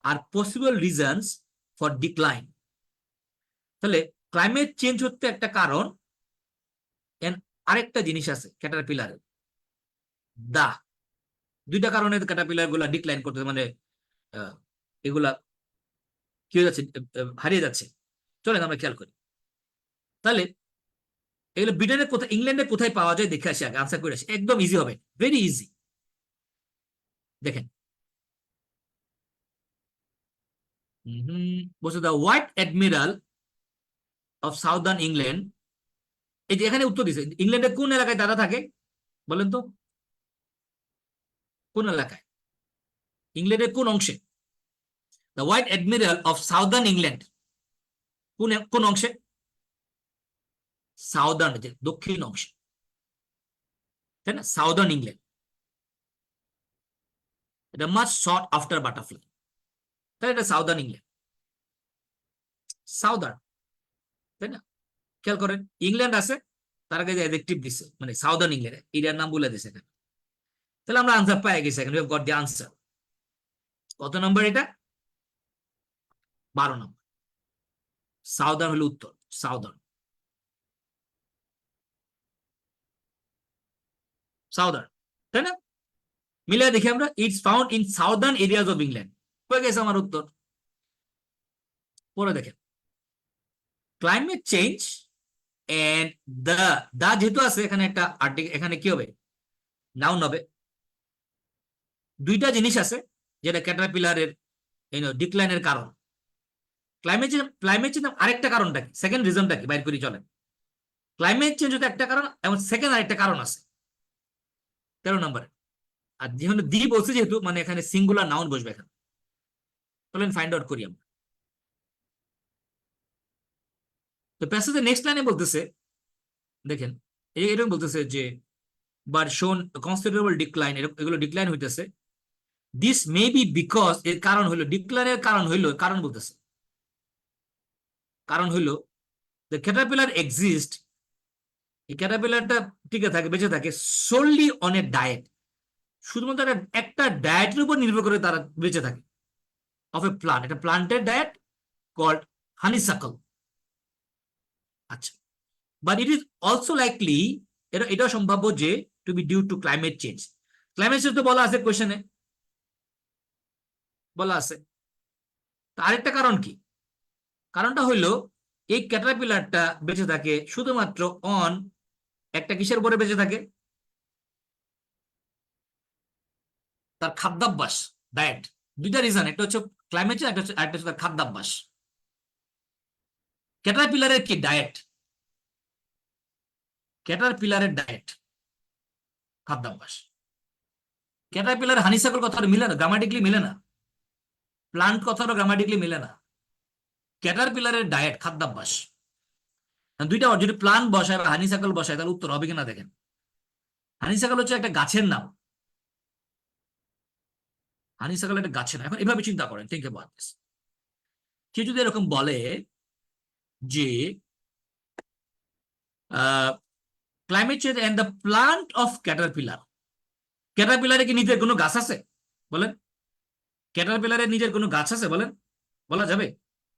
are possible reasons for decline. তাহলে ক্লাইমেট চেঞ্জ হতে একটা কারণ, and আরেকটা জিনিস আছে ক্যাটারপিলারের, দা, দুইটা কারণে ক্যাটারপিলার গুলা ডিক্লাইন করতে, মানে এগুলা কি হয়ে যাচ্ছে, হারিয়ে যাচ্ছে। চলেন আমরা খেয়াল করি। তাহলে এগুলো ব্রিটেনের কোথায়, ইংল্যান্ডের কোথায় পাওয়া যায় দেখে আসি, আগে আনসার করে আসি, একদম ইজি হবে, ভেরি ইজি। দেখেন, বলছে the white admiral of southern England, এই যে এখানে উত্তর দিচ্ছে, ইংল্যান্ডের কোন এলাকায় তারা থাকে বলেন তো? কোন এলাকায়, ইংল্যান্ডের কোন অংশে? The white admiral of southern England কোন কোন অংশে? সাউদার্ন, যে দক্ষিণ অংশে, তাই না? সাউদার্ন ইংল্যান্ড, এটা মাচ শর্ট আফটার বাটারফ্লাই, তাই এটা সাউদার্ন ইংল্যান্ড, সাউদার্ন, তাই না? খেয়াল করেন, ইংল্যান্ড আছে, তার আগে অ্যাডজেক্টিভ দিছে, মানে সাউদার্ন ইংল্যান্ড এরিয়ার নাম বলে দিছে এখানে। তাহলে আমরা আনসার পাই গেছি, এখানে গট দি আনসার। কত নম্বর এটা? 12 নম্বর। সাউদার্ন হলো উত্তর, সাউদার্ন, সাউদার্ন, তাই না? মিলে দেখি আমরা, it's found in southern areas of England, হয়ে গেছে আমার উত্তর। পরে দেখেন, ক্লাইমেট চেঞ্জ এন্ড দা যেহেতু আছে এখানে একটা আর্টিকেল, এখানে কি হবে? নাউন হবে। দুইটা জিনিস আছে যেটা ক্যাটারপিলারের ডিক্লাইনের কারণ। ক্লাইমেট চেঞ্জ আরেকটা কারণটা কি, সেকেন্ড রিজনটা কি বাইর করি চলেন। ক্লাইমেট চেঞ্জ হতে একটা কারণ, এবং সেকেন্ড আরেকটা কারণ আছে 13 নম্বরে। আর যেহেতু দি বলছে, যেহেতু মানে এখানে সিঙ্গুলার নাউন বসবে এখানে, চলেন ফাইন্ড আউট করি আমরা। তো প্যাসেজের নেক্সট লাইনে বলতেছে, দেখেন এরকম বলতেছে যে বাট শোন কনসিডারেবল ডিক্লাইন, এগুলো ডিক্লাইন হইতেছে। দিস মে বি বিকজ, এর কারণ হইলো, ডিক্লাইনের কারণ হইলো, কারণ বলতেছে, কারণ হইলো দ্য ক্যাটারপিলার এক্সিস্ট, এই ক্যাটারপিলারটা টিকে থাকে, বেঁচে থাকে সোললি অন এ ডায়েট, শুধুমাত্র একটা ডায়েটের উপর নির্ভর করে তারা বেঁচে থাকে, অফ এ প্লান্ট, এটা প্লান্টের ডায়েট কল্ড হানিসাকল। আচ্ছা, but it is also likely, এটাও সম্ভাব্য যে to be due to climate change. Climate change তো বলা আছে কোয়েশ্চেনে, বলা আছে। আরেকটা কারণ কি? কারণটা হইলো এই ক্যাটারপিলারটা বেঁচে থাকে শুধুমাত্র অন একটা কিসের উপরে বেঁচে থাকে? তার খাদ্যাভ্যাস, ডায়েট। দুইটা রিজন, একটা হচ্ছে ক্লাইমেট চেঞ্জ, একটা হচ্ছে তার খাদ্যাভ্যাস। ক্যাটারপিলারের কি ডায়েট? ক্যাটারপিলারের ডায়েট, খাদ্যাভ্যাস। ক্যাটারপিলার হানিসাকল কথাটা মিলে না, গ্রামাটিক্যালি মিলে না। প্লান্ট কথাটা গ্রামাটিক্যালি মিলে না। ক্যাটারপিলারের ডায়েট, খাদ্যাভ্যাস, দুইটা যদি প্লান্ট বসায় বা হানিসাকল বসায় তাহলে উত্তর হবে কিনা দেখেন। হানিসাকল হচ্ছে একটা গাছের নাম, হানিসাকল একটা গাছের নাম। এখন এভাবে চিন্তা করেন, থিঙ্ক অ্যাবাউট দিস। কেউ যদি এরকম বলে যে climate change and the plant of caterpillar, ক্যাটারপিলারে কি নিজের কোনো গাছ আছে বলেন? ক্যাটারপিলারের নিজের কোনো গাছ আছে বলেন? বলা যাবে?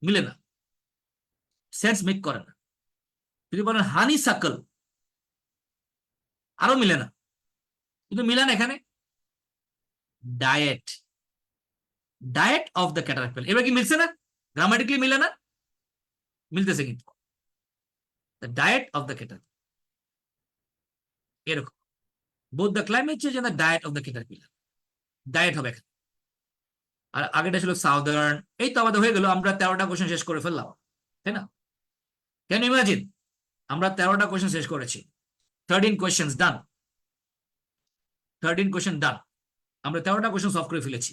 মিলে না, সেন্স মেক করে না। যদি বলেন হানিসাকল, আরো মিলে না। কিন্তু মিলে না এখানে, diet, diet of the caterpillar, এবার কি মিলছে না? গ্রামাটিক্যালি মিলে না, মিলতেছে কিন্তু। The diet of the caterpillar, এরকম both the climate change and the diet of the caterpillar, diet হবে এখানে। আর আগেটা ছিল সাউদার্ন। এই তো আমাদের হয়ে গেল, আমরা 13টা কোশ্চেন শেষ করে ফেললাম, তাই না? ক্যান ইউ ইমাজিন, আমরা 13টা কোশ্চেন শেষ করেছি। 13 কোয়েশ্চেন্স ডান, 13 কোয়েশ্চেন ডান। আমরা 13টা কোয়েশ্চেন সলভ করে ফেলেছি।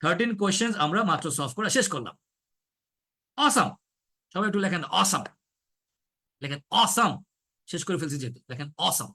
13 কোয়েশ্চেন আমরা মাত্র সলভ করে শেষ করলাম। অসাম, সবাই একটু লেখেন অসাম, লেখেন অসাম। শেষ করে ফেলছি যেহেতু, লেখেন অসাম।